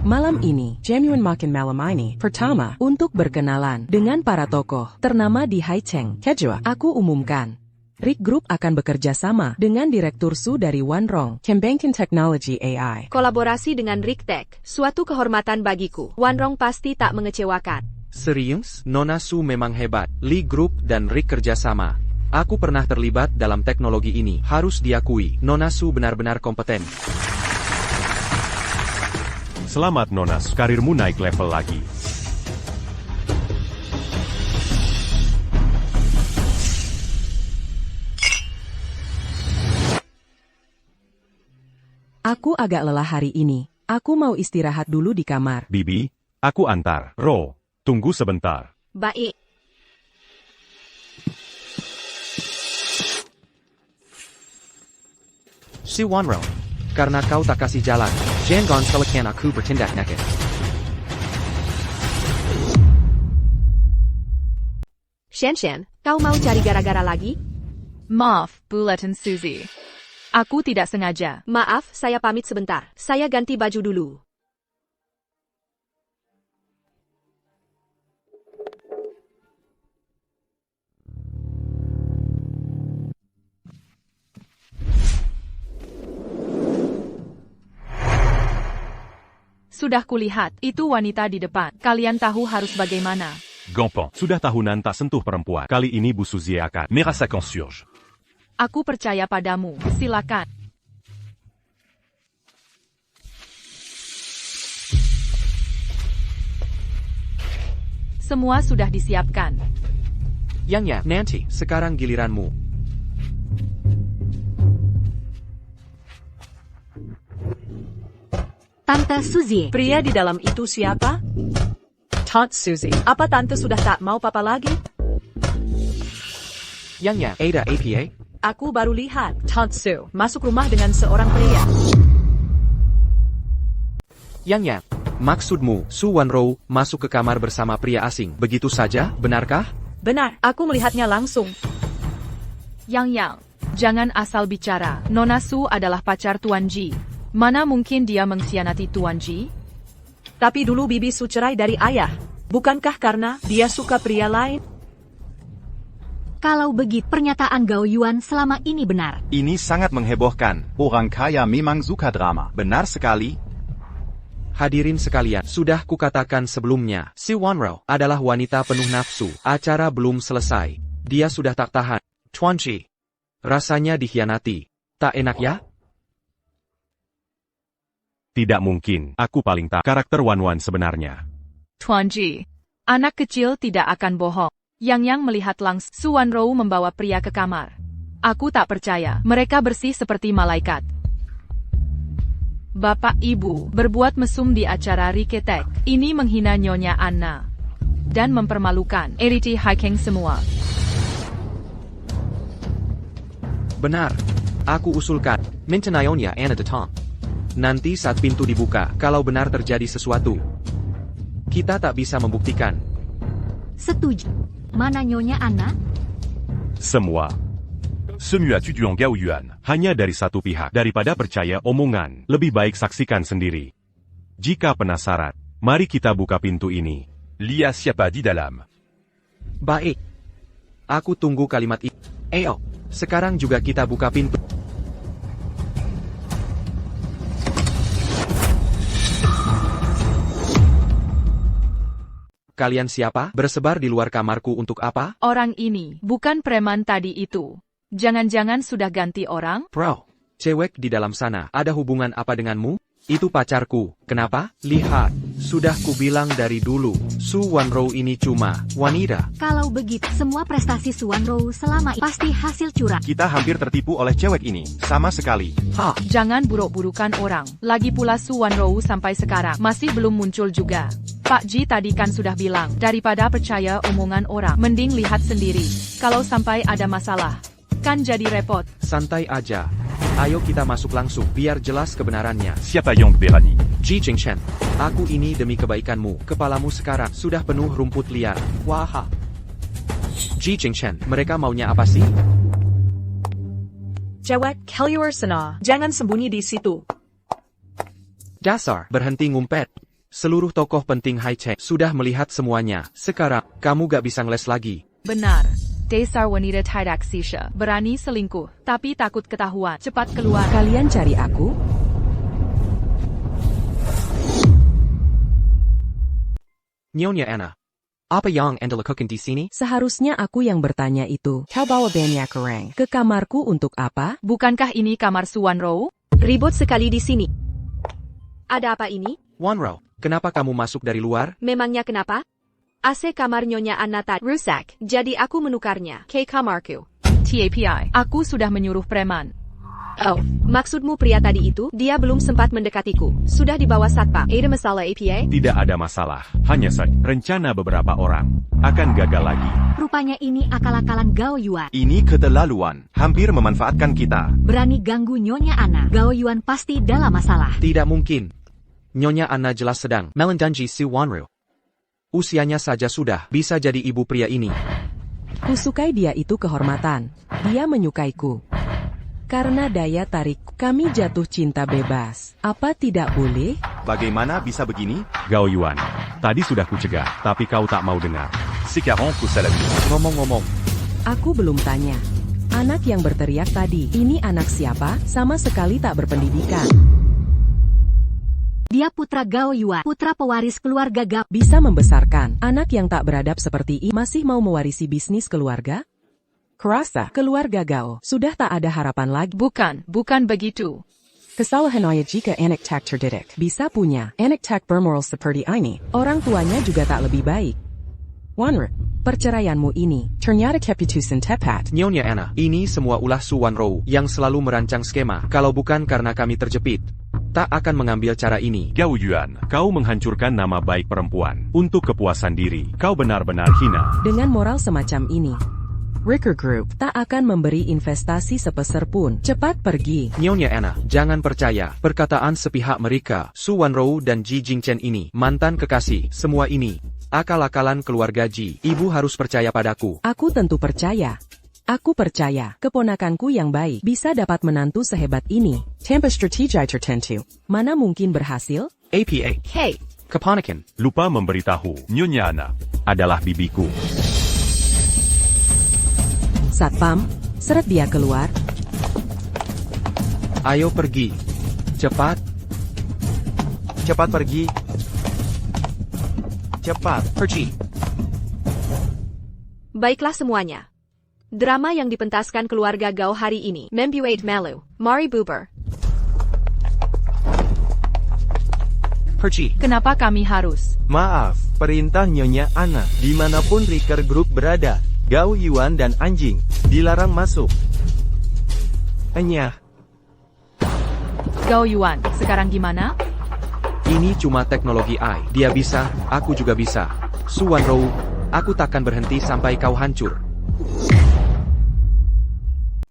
Malam ini, Genuine makan malam ini, pertama, untuk berkenalan dengan para tokoh ternama di Haicheng. Kedua, aku umumkan. Rick Group akan bekerja sama dengan Direktur Su dari Wanrong, Kembangkan Technology AI. Kolaborasi dengan Rick Tech, suatu kehormatan bagiku. Wanrong pasti tak mengecewakan. Serius, Nona Su memang hebat. Lee Group dan Rick kerjasama. Aku pernah terlibat dalam teknologi ini. Harus diakui, Nona Su benar-benar kompeten. Selamat Nona, karirmu naik level lagi. Aku agak lelah hari ini. Aku mau istirahat dulu di kamar. Bibi, aku antar. Ro, tunggu sebentar. Baik. Si Wanrou, karena kau tak kasih jalan, jangan salahkan aku bertindak naked. Shen, kau mau cari gara-gara lagi? Maaf, Bulletin Suzy. Aku tidak sengaja. Maaf, saya pamit sebentar. Saya ganti baju dulu. Sudah kulihat, itu wanita di depan. Kalian tahu harus bagaimana. Gampang, sudah tahunan tak sentuh perempuan. Kali ini Bu Suzy akan. Merasakan surge. Aku percaya padamu. Silakan. Semua sudah disiapkan. Yang nanti, sekarang giliranmu. Tante Suzy. Pria di dalam itu siapa? Tante Suzy. Apa tante sudah tak mau papa lagi? Yang Ada APA? Aku baru lihat Tante Su masuk rumah dengan seorang pria. Yang maksudmu, Su Wanrou masuk ke kamar bersama pria asing. Begitu saja, benarkah? Benar, aku melihatnya langsung. Yang, jangan asal bicara. Nona Su adalah pacar Tuan Ji. Mana mungkin dia mengkhianati Tuan Ji? Tapi dulu Bibi Su cerai dari ayah. Bukankah karena dia suka pria lain? Kalau begitu, pernyataan Gao Yuan selama ini benar. Ini sangat menghebohkan. Orang kaya memang suka drama. Benar sekali. Hadirin sekalian, sudah kukatakan sebelumnya, si Wanrou adalah wanita penuh nafsu. Acara belum selesai. Dia sudah tak tahan. Tuan Ji, rasanya dikhianati. Tak enak ya? Tidak mungkin, aku paling tahu karakter Wanwan sebenarnya. Tuan Ji, anak kecil tidak akan bohong. Yang melihat langsung Su Wanrou membawa pria ke kamar. Aku tak percaya, mereka bersih seperti malaikat. Bapak Ibu, berbuat mesum di acara Riketek. Ini menghina Nyonya Anna. Dan mempermalukan Eriti Haicheng semua. Benar. Aku usulkan, Mintenayonya Anna Datang. Nanti saat pintu dibuka, kalau benar terjadi sesuatu, kita tak bisa membuktikan. Setuju. Mana Nyonya Ana? Semua. Semua tujuan Gao Yuan. Hanya dari satu pihak. Daripada percaya omongan, lebih baik saksikan sendiri. Jika penasaran, mari kita buka pintu ini. Lia siapa di dalam? Baik. Aku tunggu kalimat itu. Ayo, sekarang juga kita buka pintu. Kalian siapa? Bersebar di luar kamarku untuk apa? Orang ini, bukan preman tadi itu. Jangan-jangan sudah ganti orang? Bro, cewek di dalam sana, ada hubungan apa denganmu? Itu pacarku. Kenapa? Lihat, sudah kubilang dari dulu, Su Wanrou ini cuma wanita. Kalau begitu, semua prestasi Su Wanrou selama ini pasti hasil curang. Kita hampir tertipu oleh cewek ini, sama sekali. Jangan buruk-burukan orang. Lagi pula Su Wanrou sampai sekarang masih belum muncul juga. Pak Ji tadi kan sudah bilang, daripada percaya omongan orang, mending lihat sendiri. Kalau sampai ada masalah, kan jadi repot. Santai aja. Ayo kita masuk langsung, biar jelas kebenarannya. Siapa yang berani? Ji Jingchen, aku ini demi kebaikanmu. Kepalamu sekarang sudah penuh rumput liar. Wah. Ji Jingchen, mereka maunya apa sih? Cewek, keluar sana. Jangan sembunyi di situ. Dasar, berhenti ngumpet. Seluruh tokoh penting Haicheng sudah melihat semuanya. Sekarang, kamu gak bisa ngeles lagi. Benar. Dasar wanita tidak sisha. Berani selingkuh, tapi takut ketahuan. Cepat keluar. Kalian cari aku? Nyonya Ana, apa yang Anda lakukan di sini? Seharusnya aku yang bertanya itu. Kau bawa banyak orang ke kamarku untuk apa? Bukankah ini kamar Su Wanrou? Ribut sekali di sini. Ada apa ini? Wanrou, kenapa kamu masuk dari luar? Memangnya kenapa? AC kamar Nyonya Ana tak rusak, jadi aku menukarnya ke kamarku. TAPI, aku sudah menyuruh preman. Oh, maksudmu pria tadi itu? Dia belum sempat mendekatiku. Sudah dibawa satpam. Ada masalah APA? Tidak ada masalah. Hanya saja rencana beberapa orang akan gagal lagi. Rupanya ini akal-akalan Gao Yuan. Ini keterlaluan. Hampir memanfaatkan kita. Berani ganggu Nyonya Ana. Gao Yuan pasti dalam masalah. Tidak mungkin. Nyonya Ana jelas sedang melendangi Su Wanrou. Usianya saja sudah bisa jadi ibu pria ini. Kusukai dia itu kehormatan. Dia menyukaiku. Karena daya tarik, kami jatuh cinta bebas. Apa tidak boleh? Bagaimana bisa begini? Gao Yuan, tadi sudah kucegah, tapi kau tak mau dengar. Sekarang ku salami. Ngomong-ngomong, Aku belum tanya. Anak yang berteriak tadi, ini anak siapa? Sama sekali tak berpendidikan. Dia putra Gao Yuan, putra pewaris keluarga Gao. Bisa membesarkan anak yang tak beradab seperti ini masih mau mewarisi bisnis keluarga? Kerasa keluarga Gao sudah tak ada harapan lagi. Bukan begitu. Kesalahan ayah jika anak tak terdidik. Bisa punya anak tak bermoral seperti ini. Orang tuanya juga tak lebih baik. Wanrou, perceraianmu ini ternyata keputusan tepat. Nyonya Ana, ini semua ulah Su Wanrou yang selalu merancang skema. Kalau bukan karena kami terjepit, tak akan mengambil cara ini. Gao Yuan, kau menghancurkan nama baik perempuan. Untuk kepuasan diri, kau benar-benar hina. Dengan moral semacam ini, Ricker Group tak akan memberi investasi sepeser pun. Cepat pergi. Nyonya Ana, jangan percaya perkataan sepihak mereka. Su Wanrou dan Ji Jingchen ini mantan kekasih. Semua ini akal-akalan keluarga Ji. Ibu harus percaya padaku. Aku tentu percaya. Aku percaya keponakanku yang baik bisa dapat menantu sehebat ini. Tanpa strategi tertentu, mana mungkin berhasil? APA. Hey, keponakan. Lupa memberitahu, Nyonya Ana adalah bibiku. Satpam, seret dia keluar. Ayo pergi. Cepat. Cepat pergi. Cepat. Pergi. Baiklah semuanya. Drama yang dipentaskan keluarga Gao hari ini membuat malu. Mari bubar. Pergi. Kenapa kami harus? Maaf, perintah Nyonya Ana. Dimanapun Ricker Group berada, Gao Yuan dan anjing dilarang masuk. Enyah. Gao Yuan, sekarang gimana? Ini cuma teknologi AI. Dia bisa, aku juga bisa. Su Wanrou, aku takkan berhenti sampai kau hancur.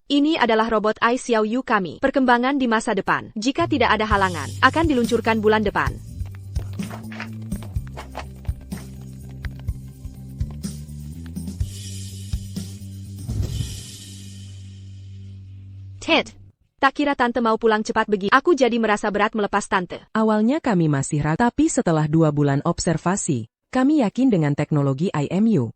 Ini adalah robot Ai Xiao Yu kami. Perkembangan di masa depan. Jika tidak ada halangan, akan diluncurkan bulan depan. Ted, tak kira tante mau pulang cepat begini. Aku jadi merasa berat melepas tante. Awalnya kami masih ragu, tapi setelah 2 bulan observasi, kami yakin dengan teknologi IMU.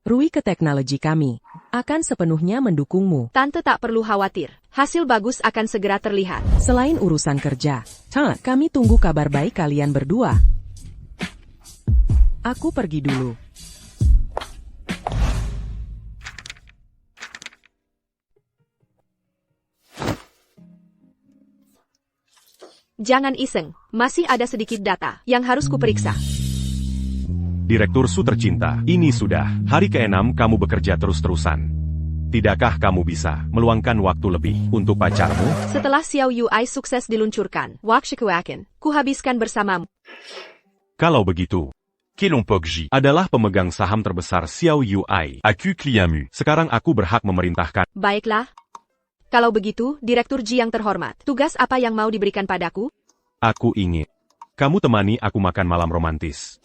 Rui ke teknologi kami akan sepenuhnya mendukungmu. Tante tak perlu khawatir. Hasil bagus akan segera terlihat. Selain urusan kerja, kami tunggu kabar baik kalian berdua. Aku pergi dulu. Jangan iseng, masih ada sedikit data yang harus kuperiksa. Direktur Su tercinta, ini sudah hari ke-6 kamu bekerja terus-terusan. Tidakkah kamu bisa meluangkan waktu lebih untuk pacarmu? Setelah Xiao Yu Ai sukses diluncurkan, waktuku akan kuhabiskan bersamamu. Kalau begitu, Kelong Pokji adalah pemegang saham terbesar Xiao Yu Ai. Aku Kliamu. Sekarang aku berhak memerintahkan. Baiklah. Kalau begitu, Direktur Ji yang terhormat, tugas apa yang mau diberikan padaku? Aku ingin kamu temani aku makan malam romantis.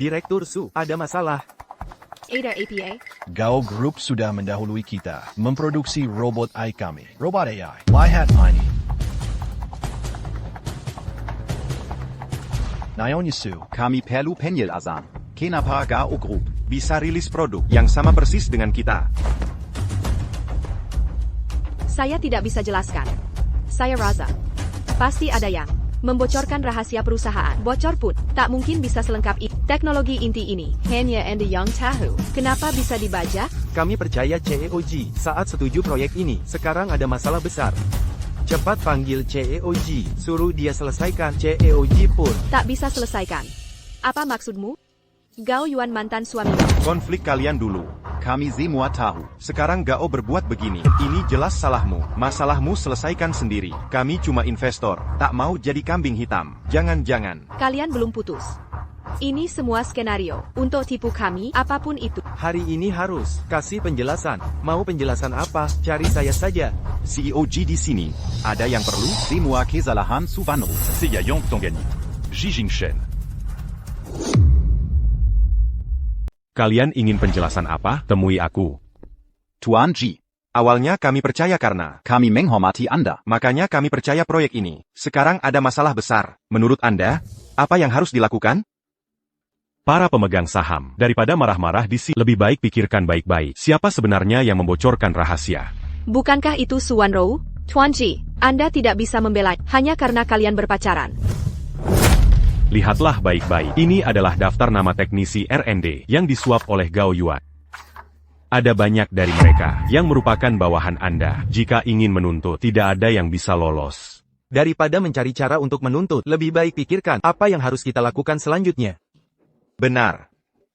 Direktur Su, ada masalah. Ada APA. Gao Group sudah mendahului kita memproduksi robot AI kami. Robot AI. Lihat ini. Naon Su. Kami perlu penjelasan. Kenapa Gao Group bisa rilis produk yang sama persis dengan kita? Saya tidak bisa jelaskan. Saya Raza. Pasti ada yang membocorkan rahasia perusahaan. Bocor pun tak mungkin bisa selengkap itu. Teknologi inti ini hanya Anda yang tahu. Kenapa bisa dibajak? Kami percaya CEOG saat setuju proyek ini. Sekarang ada masalah besar. Cepat panggil CEOG. Suruh dia selesaikan. CEOG pun tak bisa selesaikan. Apa maksudmu? Gao Yuan mantan suami. Konflik kalian dulu. Kami semua tahu. Sekarang Gao berbuat begini. Ini jelas salahmu. Masalahmu selesaikan sendiri. Kami cuma investor. Tak mau jadi kambing hitam. Jangan-jangan. Kalian belum putus. Ini semua skenario untuk tipu kami, apapun itu. Hari ini harus kasih penjelasan. Mau penjelasan apa? Cari saya saja. CEOG di sini. Ada yang perlu? Semua kesalahan Suvanru. Seiya Yang Tonggani. Ji Jingshen. Kalian ingin penjelasan apa? Temui aku. Tuan Ji. Awalnya kami percaya karena kami menghormati Anda. Makanya kami percaya proyek ini. Sekarang ada masalah besar. Menurut Anda, apa yang harus dilakukan? Para pemegang saham, daripada marah-marah di sini, lebih baik pikirkan baik-baik. Siapa sebenarnya yang membocorkan rahasia? Bukankah itu Suan Rou? Tuan Ji, Anda tidak bisa membela hanya karena kalian berpacaran. Lihatlah baik-baik. Ini adalah daftar nama teknisi R&D yang disuap oleh Gao Yuan. Ada banyak dari mereka yang merupakan bawahan Anda. Jika ingin menuntut, tidak ada yang bisa lolos. Daripada mencari cara untuk menuntut, lebih baik pikirkan apa yang harus kita lakukan selanjutnya. Benar.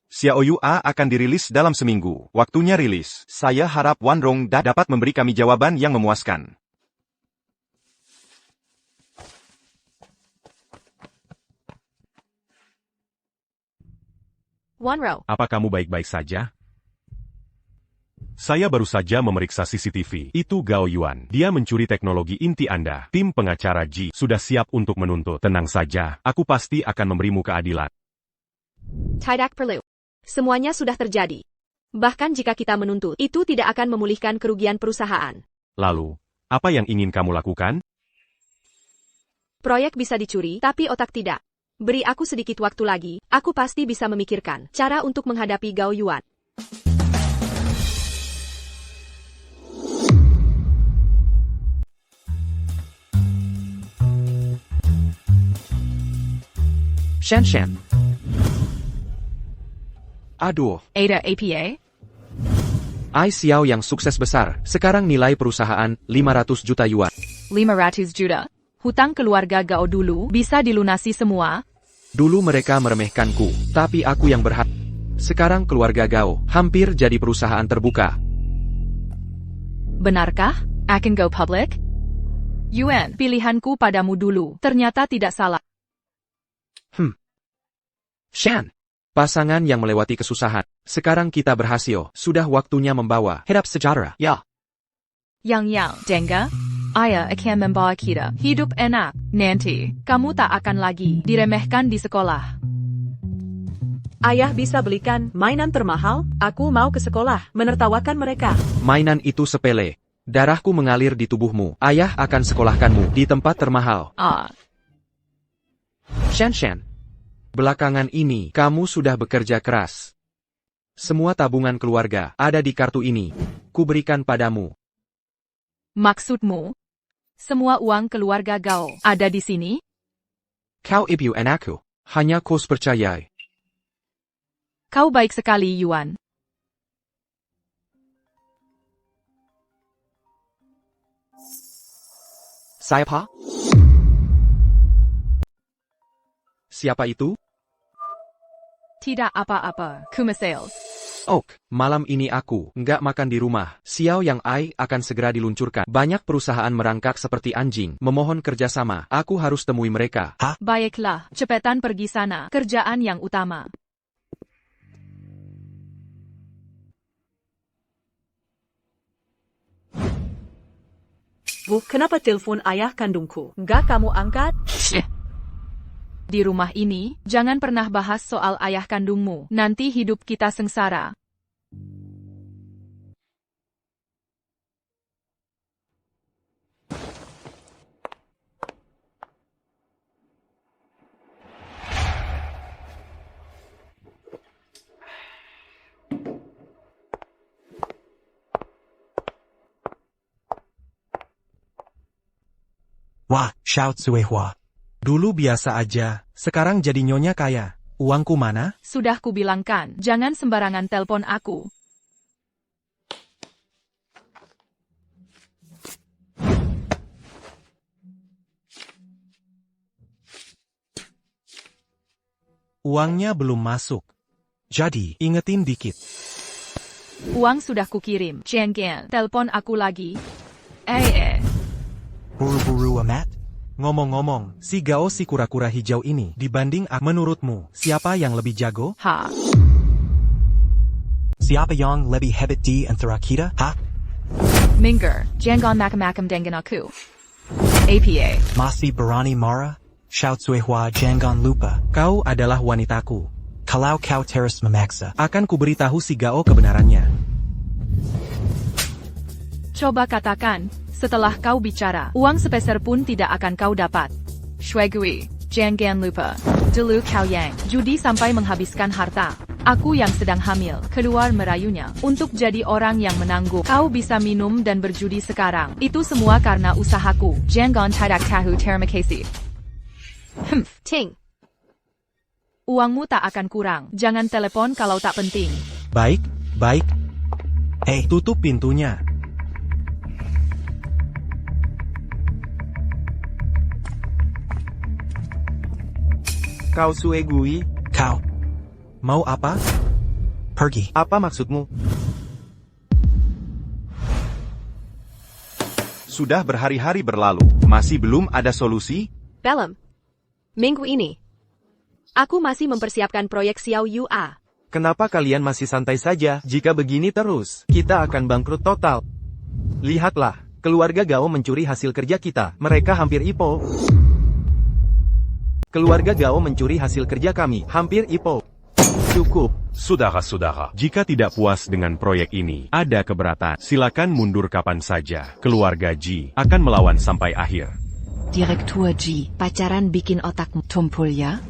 Xiao Yu A akan dirilis dalam seminggu. Waktunya rilis. Saya harap Wan Rong dapat memberi kami jawaban yang memuaskan. Wan Rou. Apa kamu baik-baik saja? Saya baru saja memeriksa CCTV. Itu Gao Yuan. Dia mencuri teknologi inti Anda. Tim pengacara Ji sudah siap untuk menuntut. Tenang saja, aku pasti akan memberimu keadilan. Tidak perlu. Semuanya sudah terjadi. Bahkan jika kita menuntut, itu tidak akan memulihkan kerugian perusahaan. Lalu, apa yang ingin kamu lakukan? Proyek bisa dicuri, tapi otak tidak. Beri aku sedikit waktu lagi, aku pasti bisa memikirkan cara untuk menghadapi Gao Yuan. Shan. Aduh. Ada APA? Ai Xiao yang sukses besar, sekarang nilai perusahaan 500 juta yuan. 500 juta. Hutang keluarga Gao dulu bisa dilunasi semua. Dulu mereka meremehkanku, tapi aku yang berhak. Sekarang keluarga Gao hampir jadi perusahaan terbuka. Benarkah? Akan go public? Yuan, pilihanku padamu dulu. Ternyata tidak salah. Shan. Pasangan yang melewati kesusahan. Sekarang kita berhasil. Sudah waktunya membawa hedap sejarah. Ya. Yang, Dengga. Ayah akan membawa kita. Hidup enak. Nanti, kamu tak akan lagi diremehkan di sekolah. Ayah bisa belikan mainan termahal? Aku mau ke sekolah, menertawakan mereka. Mainan itu sepele. Darahku mengalir di tubuhmu. Ayah akan sekolahkanmu di tempat termahal. Shan. Belakangan ini, kamu sudah bekerja keras. Semua tabungan keluarga ada di kartu ini. Kuberikan padamu. Maksudmu? Semua uang keluarga Gao ada di sini? Kau ibu anakku. Hanya kos percayai. Kau baik sekali, Yuan. Siapa? Siapa itu? Tidak apa-apa, Kuma-sales. Ok, malam ini aku nggak makan di rumah. Xiao Yang Ai akan segera diluncurkan. Banyak perusahaan merangkak seperti anjing, memohon kerjasama. Aku harus temui mereka. Baiklah, cepetan pergi sana. Kerjaan yang utama. Bu, kenapa telepon ayah kandungku? Nggak kamu angkat? Di rumah ini, jangan pernah bahas soal ayah kandungmu. Nanti hidup kita sengsara. Wah, Xiao Zuihua. Dulu biasa aja, sekarang jadi nyonya kaya. Uangku mana? Sudah kubilangkan, jangan sembarangan telpon aku. Uangnya belum masuk. Jadi, ingetin dikit. Uang sudah kukirim. Jenggen, telpon aku lagi. Buru-buru amat? Ngomong-ngomong, si Gao si kura-kura hijau ini, dibanding menurutmu, siapa yang lebih jago? Siapa yang lebih hebat di antara kita? Minger, jangan macam-macam dengan aku. APA. Masih berani marah? Xiao Zuihua, jangan lupa. Kau adalah wanitaku. Kalau kau terus memaksa, akan kuberitahu si Gao kebenarannya. Coba katakan, setelah kau bicara, uang sepeser pun tidak akan kau dapat. Shuigui, jangan lupa. Dulu kau yang judi sampai menghabiskan harta. Aku yang sedang hamil, keluar merayunya, untuk jadi orang yang menangguh. Kau bisa minum dan berjudi sekarang. Itu semua karena usahaku. Jangan tidak tahu terima kasih. Ting. Uangmu tak akan kurang. Jangan telepon kalau tak penting. Baik. Tutup pintunya. Kau Suegui? Kau. Mau apa? Pergi. Apa maksudmu? Sudah berhari-hari berlalu, masih belum ada solusi? Belum. Minggu ini. Aku masih mempersiapkan proyek Xiao Yua. Kenapa kalian masih santai saja? Jika begini terus, kita akan bangkrut total. Lihatlah, keluarga Gao mencuri hasil kerja kita. Mereka hampir IPO. Keluarga Gao mencuri hasil kerja kami, hampir IPO. Cukup. Saudara-saudara, jika tidak puas dengan proyek ini, ada keberatan, silakan mundur kapan saja. Keluarga Ji akan melawan sampai akhir. Direktur Ji, pacaran bikin otakmu tumpul ya?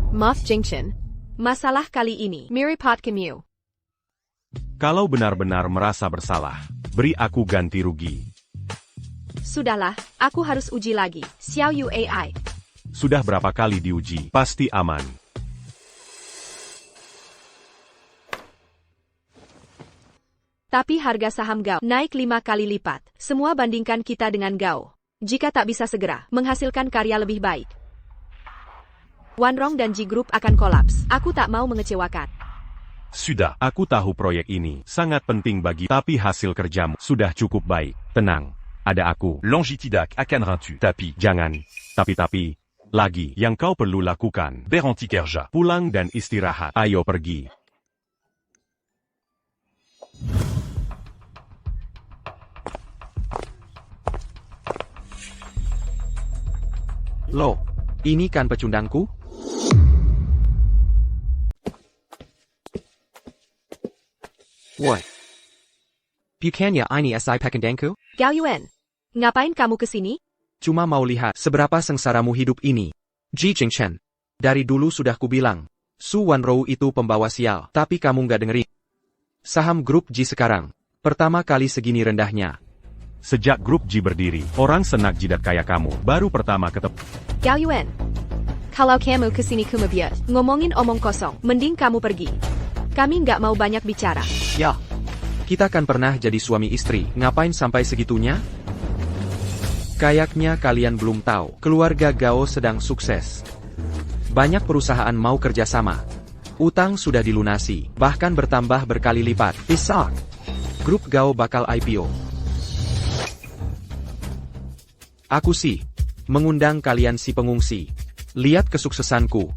Maaf Jingchen. Masalah kali ini mirip Pot Kimyu. Kalau benar-benar merasa bersalah, beri aku ganti rugi. Sudahlah, aku harus uji lagi. Xiao Yu AI. Sudah berapa kali diuji, pasti aman. Tapi harga saham Gao naik 5 kali lipat. Semua bandingkan kita dengan Gao. Jika tak bisa segera menghasilkan karya lebih baik, Wanrong dan G Group akan kolaps. Aku tak mau mengecewakan. Sudah, aku tahu proyek ini sangat penting bagi, tapi hasil kerjamu sudah cukup baik. Tenang, ada aku. Longitidac akan rantu. Tapi, jangan. Tapi, lagi yang kau perlu lakukan. Beranti kerja. Pulang dan istirahat. Ayo pergi. Loh, ini kan pecundangku? Woi. Bukannya ini asai pecundangku? Gao Yuan, ngapain kamu kesini? Cuma mau lihat seberapa sengsaramu hidup ini. Ji Jingchen. Dari dulu sudah kubilang, Su Wanrou itu pembawa sial, tapi kamu nggak dengerin. Saham grup Ji sekarang, pertama kali segini rendahnya. Sejak grup G berdiri, orang senak jidat kayak kamu baru pertama ketemu. Gao Yuan, kalau kamu kesini kemebiat, ngomongin omong kosong, mending kamu pergi. Kami nggak mau banyak bicara. Ya, kita kan pernah jadi suami istri, ngapain sampai segitunya? Kayaknya kalian belum tahu, keluarga Gao sedang sukses. Banyak perusahaan mau kerjasama. Utang sudah dilunasi, bahkan bertambah berkali lipat. Isak, grup Gao bakal IPO. Aku sih, mengundang kalian si pengungsi. Lihat kesuksesanku.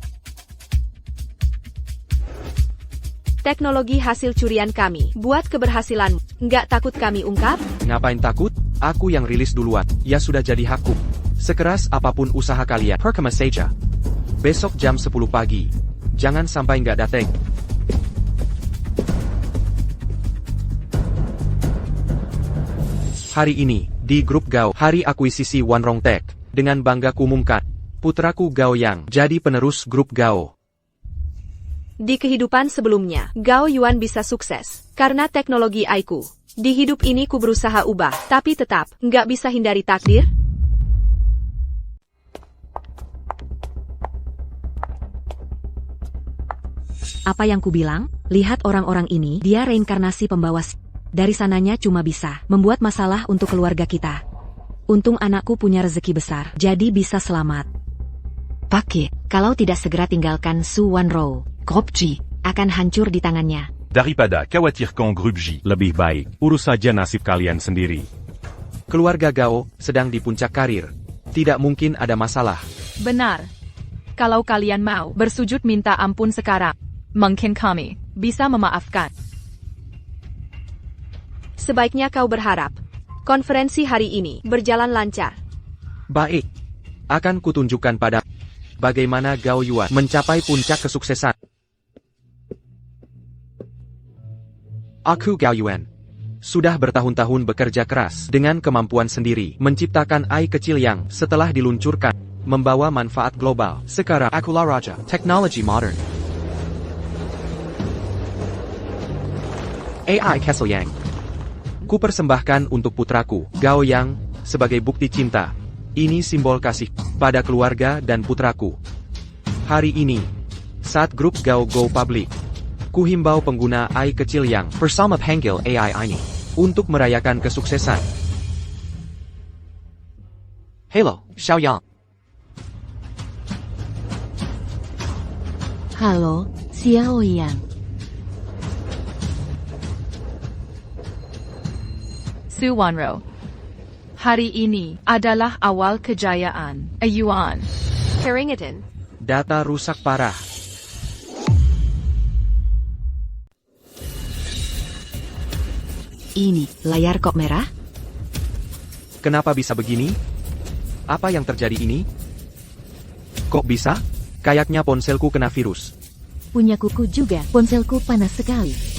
Teknologi hasil curian kami, buat keberhasilan. Nggak takut kami ungkap? Ngapain takut? Aku yang rilis duluan. Ya sudah jadi hakku. Sekeras apapun usaha kalian, perkema saja. Besok jam 10 pagi. Jangan sampai nggak datang. Hari ini, di grup Gao, hari akuisisi Wanrong Tech, dengan bangga kumumkan, putraku Gao Yang jadi penerus grup Gao. Di kehidupan sebelumnya, Gao Yuan bisa sukses, karena teknologi AI-ku. Di hidup ini ku berusaha ubah, tapi tetap, nggak bisa hindari takdir. Apa yang ku bilang? Lihat orang-orang ini, dia reinkarnasi pembawa. Dari sananya cuma bisa membuat masalah untuk keluarga kita. Untung anakku punya rezeki besar, jadi bisa selamat. Pakai, kalau tidak segera tinggalkan Su Wanrou, grup G akan hancur di tangannya. Daripada khawatirkan grup G. Lebih baik, urus saja nasib kalian sendiri. Keluarga Gao sedang di puncak karir. Tidak mungkin ada masalah. Benar. Kalau kalian mau bersujud minta ampun sekarang, mungkin kami bisa memaafkan. Sebaiknya kau berharap konferensi hari ini berjalan lancar. Baik. Akan kutunjukkan pada bagaimana Gao Yuan mencapai puncak kesuksesan. Aku Gao Yuan. Sudah bertahun-tahun bekerja keras dengan kemampuan sendiri menciptakan AI kecil yang setelah diluncurkan membawa manfaat global. Sekarang akulah Raja Teknologi Modern. AI Castle Yang. Ku persembahkan untuk putraku, Gao Yang, sebagai bukti cinta. Ini simbol kasih pada keluarga dan putraku. Hari ini, saat grup Gao go public, ku himbau pengguna AI kecil yang bersama panggil AI ini untuk merayakan kesuksesan. Hello, Xiaoyang. Halo, Xiaoyang. Su Wanrou. Hari ini adalah awal kejayaan Yuan. Keringetan. Data rusak parah. Ini, layar kok merah? Kenapa bisa begini? Apa yang terjadi ini? Kok bisa? Kayaknya ponselku kena virus. Punya kuku juga, ponselku panas sekali.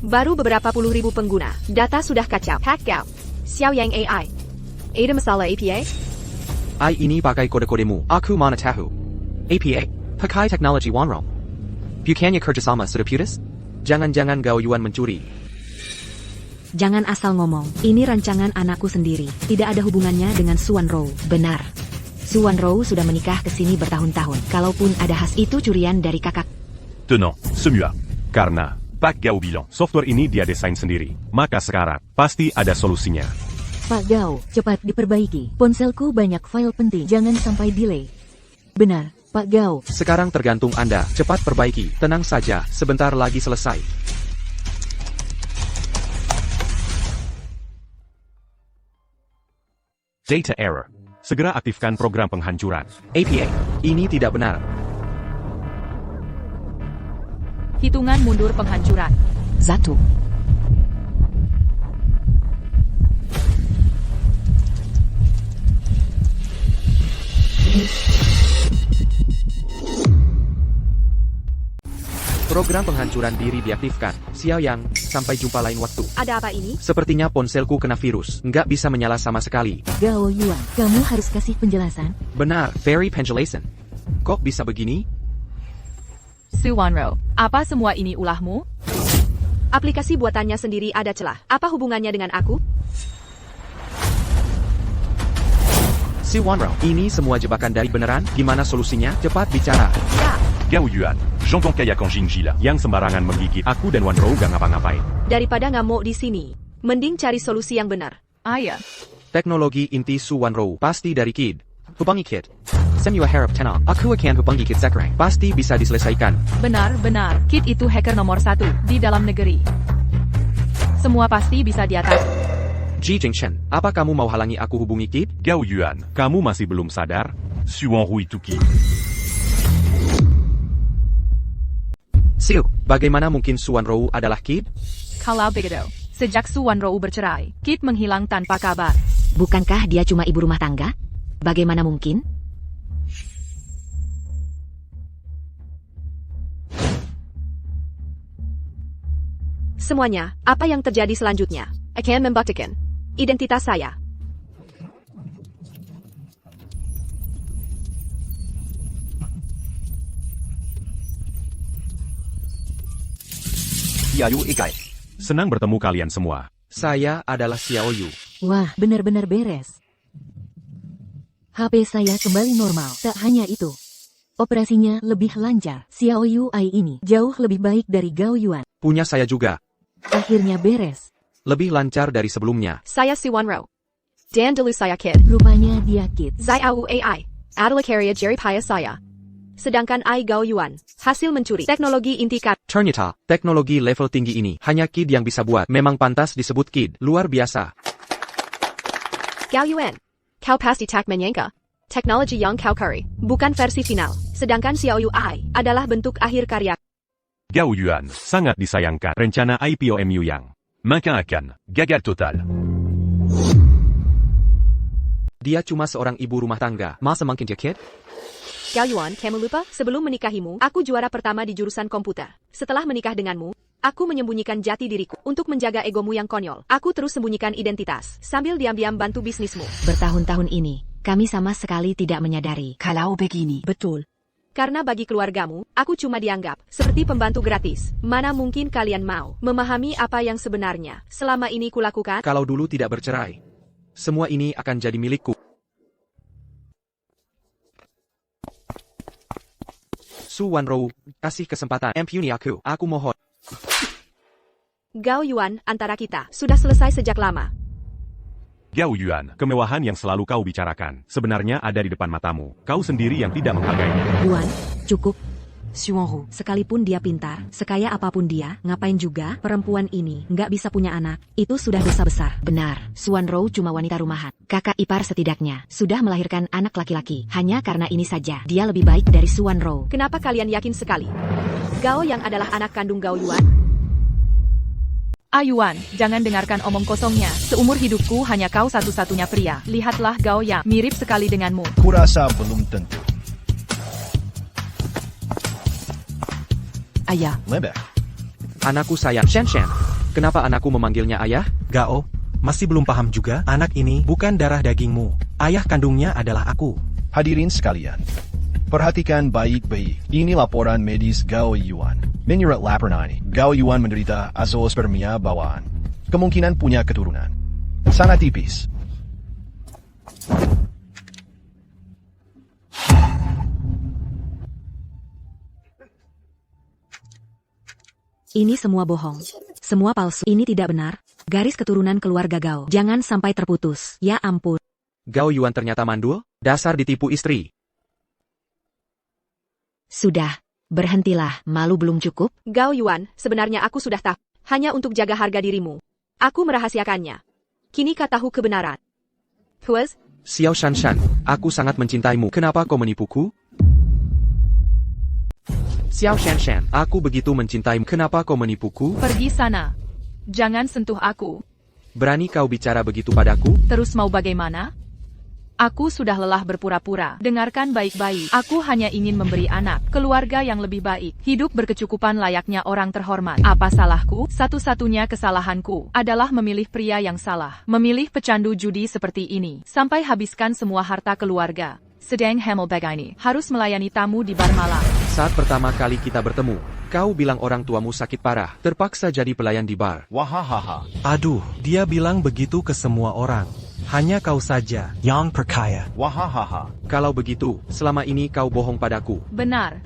Baru beberapa puluh ribu pengguna, data sudah kacau. Hack Gao. Xiaoyang AI. Ada masalah APA? AI ini pakai kode-kodemu. Aku mana tahu. APA. Pakai teknologi Wanrong. Bukannya kerjasama sudah putus? Jangan-jangan Gao Yuan mencuri. Jangan asal ngomong. Ini rancangan anakku sendiri. Tidak ada hubungannya dengan Su Wanrou. Benar. Su Wanrou sudah menikah ke sini bertahun-tahun. Kalaupun ada khas itu curian dari kakak. Tenant, Semua. Karena Pak Gao bilang. Software ini dia desain sendiri. Maka sekarang, pasti ada solusinya. Pak Gao, cepat diperbaiki. Ponselku banyak file penting, jangan sampai delay. Benar, Pak Gao. Sekarang tergantung Anda. Cepat perbaiki. Tenang saja, sebentar lagi selesai. Data error. Segera aktifkan program penghancuran. APA, ini tidak benar. Hitungan mundur penghancuran. 1. Program penghancuran diri diaktifkan. Xiao Yang, sampai jumpa lain waktu. Ada apa ini? Sepertinya ponselku kena virus. Nggak bisa menyala sama sekali. Gao Yuan, kamu harus kasih penjelasan. Benar, very pendulation. Kok bisa begini? Su Wanro, apa semua ini ulahmu? Aplikasi buatannya sendiri ada celah. Apa hubungannya dengan aku? Si Wanro, ini semua jebakan dari beneran? Gimana solusinya? Cepat bicara. Ya. Gao Yuan, j'entends kayak Kang Jingjila. Yang sembarangan menggigit aku dan Wanro gak ngapa-ngapain. Daripada ngamuk di sini, mending cari solusi yang benar. Ayah. Teknologi inti Su Wanro pasti dari Kid. Hubungi Kid. Semua harap tenang. Aku akan hubungi Kid sekarang. Pasti bisa diselesaikan. Benar-benar, Kid itu hacker nomor 1 di dalam negeri. Semua pasti bisa diatasi. Ji Jingchen, apa kamu mau halangi aku hubungi Kid? Gao Yuan, Kamu masih belum sadar? Su Wanro itu Kid. Siu, bagaimana mungkin Su Wanro adalah Kid? Kalau begitu, sejak Su Wanro bercerai, Kid menghilang tanpa kabar. Bukankah dia cuma ibu rumah tangga? Bagaimana mungkin? Semuanya, apa yang terjadi selanjutnya? Akan membuktikan identitas saya. Xiaoyu Ikai. Senang bertemu kalian semua. Saya adalah Xiao Yu. Wah, benar-benar beres. HP saya kembali normal. Tak hanya itu, operasinya lebih lancar. Xiao Yu Ai ini jauh lebih baik dari Gao Yuan. Punya saya juga. Akhirnya beres. Lebih lancar dari sebelumnya. Saya Si Wanro. Dan dulu saya Kid. Rupanya dia Kid. Zaiau AI adalah karya Jerry Paya saya. Sedangkan I Gao Yuan hasil mencuri teknologi inti Kid. Ternyata, teknologi level tinggi ini hanya Kid yang bisa buat. Memang pantas disebut Kid. Luar biasa. Gao Yuan, kau pasti tak menyangka. Teknologi yang kau cari bukan versi final. Sedangkan Xiao Yu Ai adalah bentuk akhir karya. Gao Yuan, Sangat disayangkan rencana IPO MU yang makin akan gagal total. Dia cuma seorang ibu rumah tangga. Masa mungkin dia Kid? Gao Yuan, kamu lupa? Sebelum menikahimu, aku juara pertama di jurusan komputer. Setelah menikah denganmu, aku menyembunyikan jati diriku. Untuk menjaga egomu yang konyol, aku terus sembunyikan identitas, sambil diam-diam bantu bisnismu. Bertahun-tahun ini, kami sama sekali tidak menyadari. Kalau begini. Betul. Karena bagi keluargamu, aku cuma dianggap seperti pembantu gratis. Mana mungkin kalian mau memahami apa yang sebenarnya selama ini kulakukan? Kalau dulu tidak bercerai, semua ini akan jadi milikku. Su Wanro, kasih kesempatan. Ampuni aku mohon. Gao Yuan, antara kita sudah selesai sejak lama. Gao Yuan, kemewahan yang selalu kau bicarakan, sebenarnya ada di depan matamu. Kau sendiri yang tidak menghargainya. Yuan, cukup. Xuanru, sekalipun dia pintar, sekaya apapun dia, ngapain juga perempuan ini nggak bisa punya anak, itu sudah dosa besar. Benar, Xuanru cuma wanita rumahan. Kakak ipar setidaknya sudah melahirkan anak laki-laki. Hanya karena ini saja, dia lebih baik dari Xuanru. Kenapa kalian yakin sekali? Gao yang adalah anak kandung Gao Yuan? Yuan, jangan dengarkan omong kosongnya. Seumur hidupku hanya kau satu-satunya pria. Lihatlah Gao yang mirip sekali denganmu. Kurasa belum tentu. Ayah. Lebeh. Anakku sayang, Shen Shen. Kenapa anakku memanggilnya ayah? Gao, masih belum paham juga? Anak ini bukan darah dagingmu. Ayah kandungnya adalah aku. Hadirin sekalian, perhatikan baik-baik. Ini laporan medis Gao Yuan. Menurut laporan ini, Gao Yuan menderita azoospermia bawaan. Kemungkinan punya keturunan. Sangat tipis. Ini semua bohong. Semua palsu. Ini tidak benar. Garis keturunan keluarga Gao. Jangan sampai terputus. Ya ampun. Gao Yuan ternyata mandul? Dasar ditipu istri. Sudah. Berhentilah. Malu belum cukup? Gao Yuan, sebenarnya aku sudah tahu. Hanya untuk jaga harga dirimu. Aku merahasiakannya. Kini kau tahu kebenaran. Puas? Xiao Shanshan, aku sangat mencintaimu. Kenapa kau menipuku? Xiao Shanshan, aku begitu mencintaimu. Kenapa kau menipuku? Pergi sana. Jangan sentuh aku. Berani kau bicara begitu padaku? Terus mau bagaimana? Aku sudah lelah berpura-pura. Dengarkan baik-baik. Aku hanya ingin memberi anak, keluarga yang lebih baik. Hidup berkecukupan layaknya orang terhormat. Apa salahku? Satu-satunya kesalahanku adalah memilih pria yang salah. Memilih pecandu judi seperti ini. Sampai habiskan semua harta keluarga. Sedang hamil begini. Harus melayani tamu di bar malam. Saat pertama kali kita bertemu, kau bilang orang tuamu sakit parah. Terpaksa jadi pelayan di bar. Wahahaha. Aduh, dia bilang begitu ke semua orang. Hanya kau saja yang perkaya. Wahahaha. Kalau begitu, selama ini kau bohong padaku. Benar.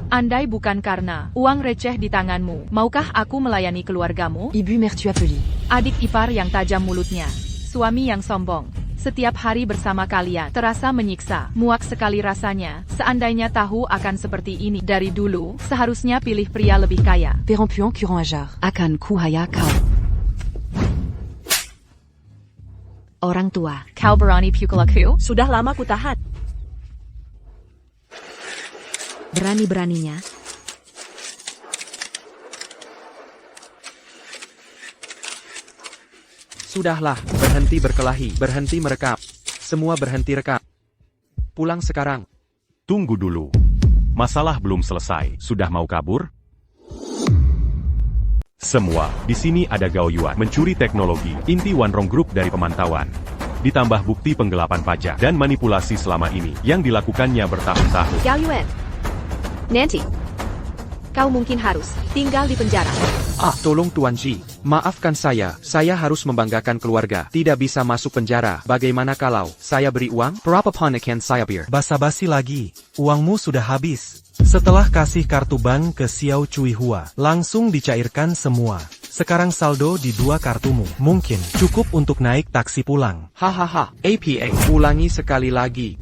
Andai bukan karena uang receh di tanganmu, maukah aku melayani keluargamu? Ibu mertua peli. Adik ipar yang tajam mulutnya. Suami yang sombong. Setiap hari bersama kalian terasa menyiksa. Muak sekali rasanya. Seandainya tahu akan seperti ini dari dulu, seharusnya pilih pria lebih kaya. Perempuan curant ajar. Akan kuhaya kau. Orang tua. Kau berani pukul aku? Sudah lama ku tahan. Berani-beraninya. Sudahlah, berhenti berkelahi, berhenti merekam. Semua berhenti rekam. Pulang sekarang. Tunggu dulu. Masalah belum selesai. Sudah mau kabur? Semua, di sini ada Gao Yuan mencuri teknologi, inti Wanrong Group dari pemantauan. Ditambah bukti penggelapan pajak dan manipulasi selama ini yang dilakukannya bertahun-tahun. Gao Yuan. Nanti. Kau mungkin harus tinggal di penjara. Tolong Tuan Ji, maafkan saya harus membanggakan keluarga. Tidak bisa masuk penjara. Bagaimana kalau saya beri uang? Berapa pun akan saya bayar? Basa-basi lagi. Uangmu sudah habis. Setelah kasih kartu bank ke Xiao Cui Hua, langsung dicairkan semua. Sekarang saldo di 2 kartumu. Mungkin cukup untuk naik taksi pulang. Hahaha, APA. Ulangi sekali lagi.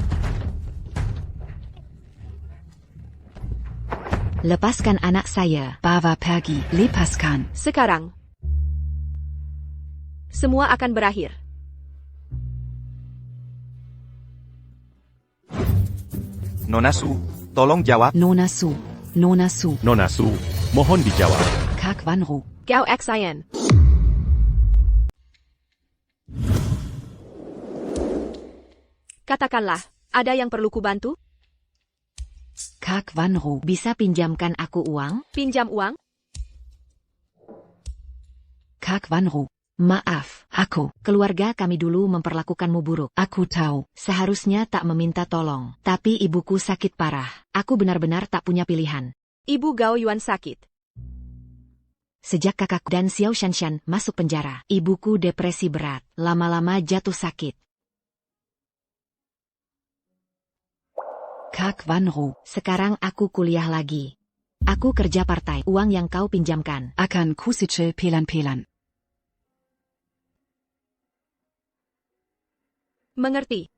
Lepaskan anak saya. Bawa pergi. Lepaskan. Sekarang. Semua akan berakhir. Nona Su, tolong jawab. Nona Su. Nona Su. Nona Su, mohon dijawab. Kak Wanru. Gao Xian. Katakanlah, ada yang perlu kubantu? Kak Wanru, bisa pinjamkan aku uang? Pinjam uang? Kak Wanru, maaf, keluarga kami dulu memperlakukanmu buruk. Aku tahu, seharusnya tak meminta tolong. Tapi ibuku sakit parah. Aku benar-benar tak punya pilihan. Ibu Gao Yuan sakit. Sejak kakakku dan Xiao Shanshan masuk penjara, ibuku depresi berat, lama-lama jatuh sakit. Kak Wanru, sekarang aku kuliah lagi. Aku kerja partai. Uang yang kau pinjamkan akan kusicil pelan-pelan. Mengerti.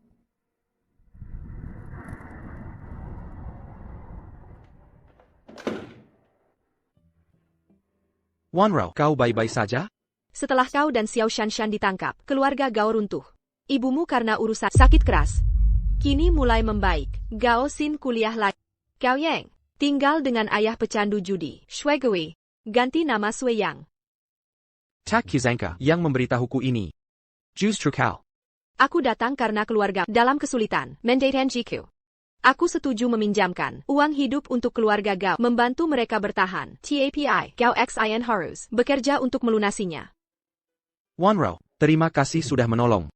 Wanrao, kau baik-baik saja? Setelah kau dan Xiao Shanshan ditangkap, keluarga Gao runtuh. Ibumu karena urusan sakit keras. Kini mulai membaik. Gao Xin kuliah lagi. Gao Yang tinggal dengan ayah pecandu judi, Shui Gui. Ganti nama Sui Yang. Tak Kizanka yang memberitahuku ini. Justru kau. Aku datang karena keluarga dalam kesulitan. Mendaten Jiku. Aku setuju meminjamkan uang hidup untuk keluarga Gao, membantu mereka bertahan. TAPI, Gao Xian harus bekerja untuk melunasinya. Wanrao, terima kasih sudah menolong.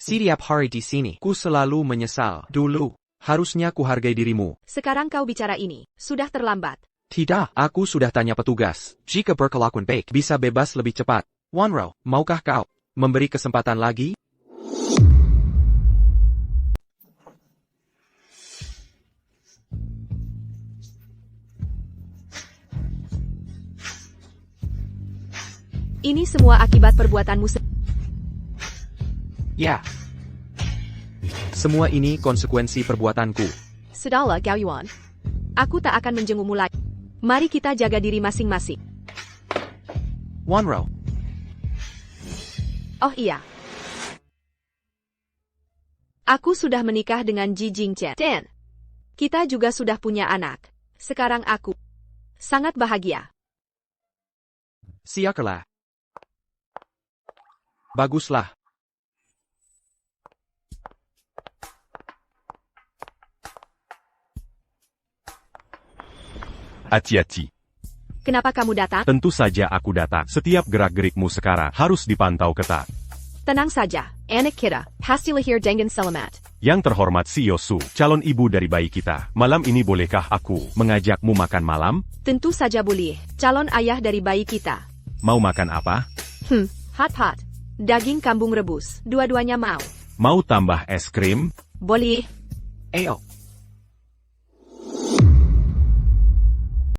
Setiap hari di sini, ku selalu menyesal. Dulu, harusnya ku hargai dirimu. Sekarang kau bicara ini, sudah terlambat. Tidak, aku sudah tanya petugas. Jika berkelakuan baik, bisa bebas lebih cepat. Wanrao, maukah kau memberi kesempatan lagi? Ini semua akibat perbuatanmu Ya. Semua ini konsekuensi perbuatanku. Sudahlah, Gao Yuan. Aku tak akan menjengukmu lagi. Mari kita jaga diri masing-masing. Wanro. Oh iya. Aku sudah menikah dengan Ji Jingchen. Dan kita juga sudah punya anak. Sekarang aku sangat bahagia. Siakarlah. Baguslah. Hati-hati. Kenapa kamu datang? Tentu saja aku datang. Setiap gerak-gerikmu sekarang harus dipantau ketat. Tenang saja, anak kita pasti lahir dengan selamat. Yang terhormat Si Yosu, calon ibu dari bayi kita. Malam ini bolehkah aku mengajakmu makan malam? Tentu saja boleh, calon ayah dari bayi kita. Mau makan apa? Hot. Daging kambing rebus, dua-duanya mau. Mau tambah es krim? Boleh. Ayo.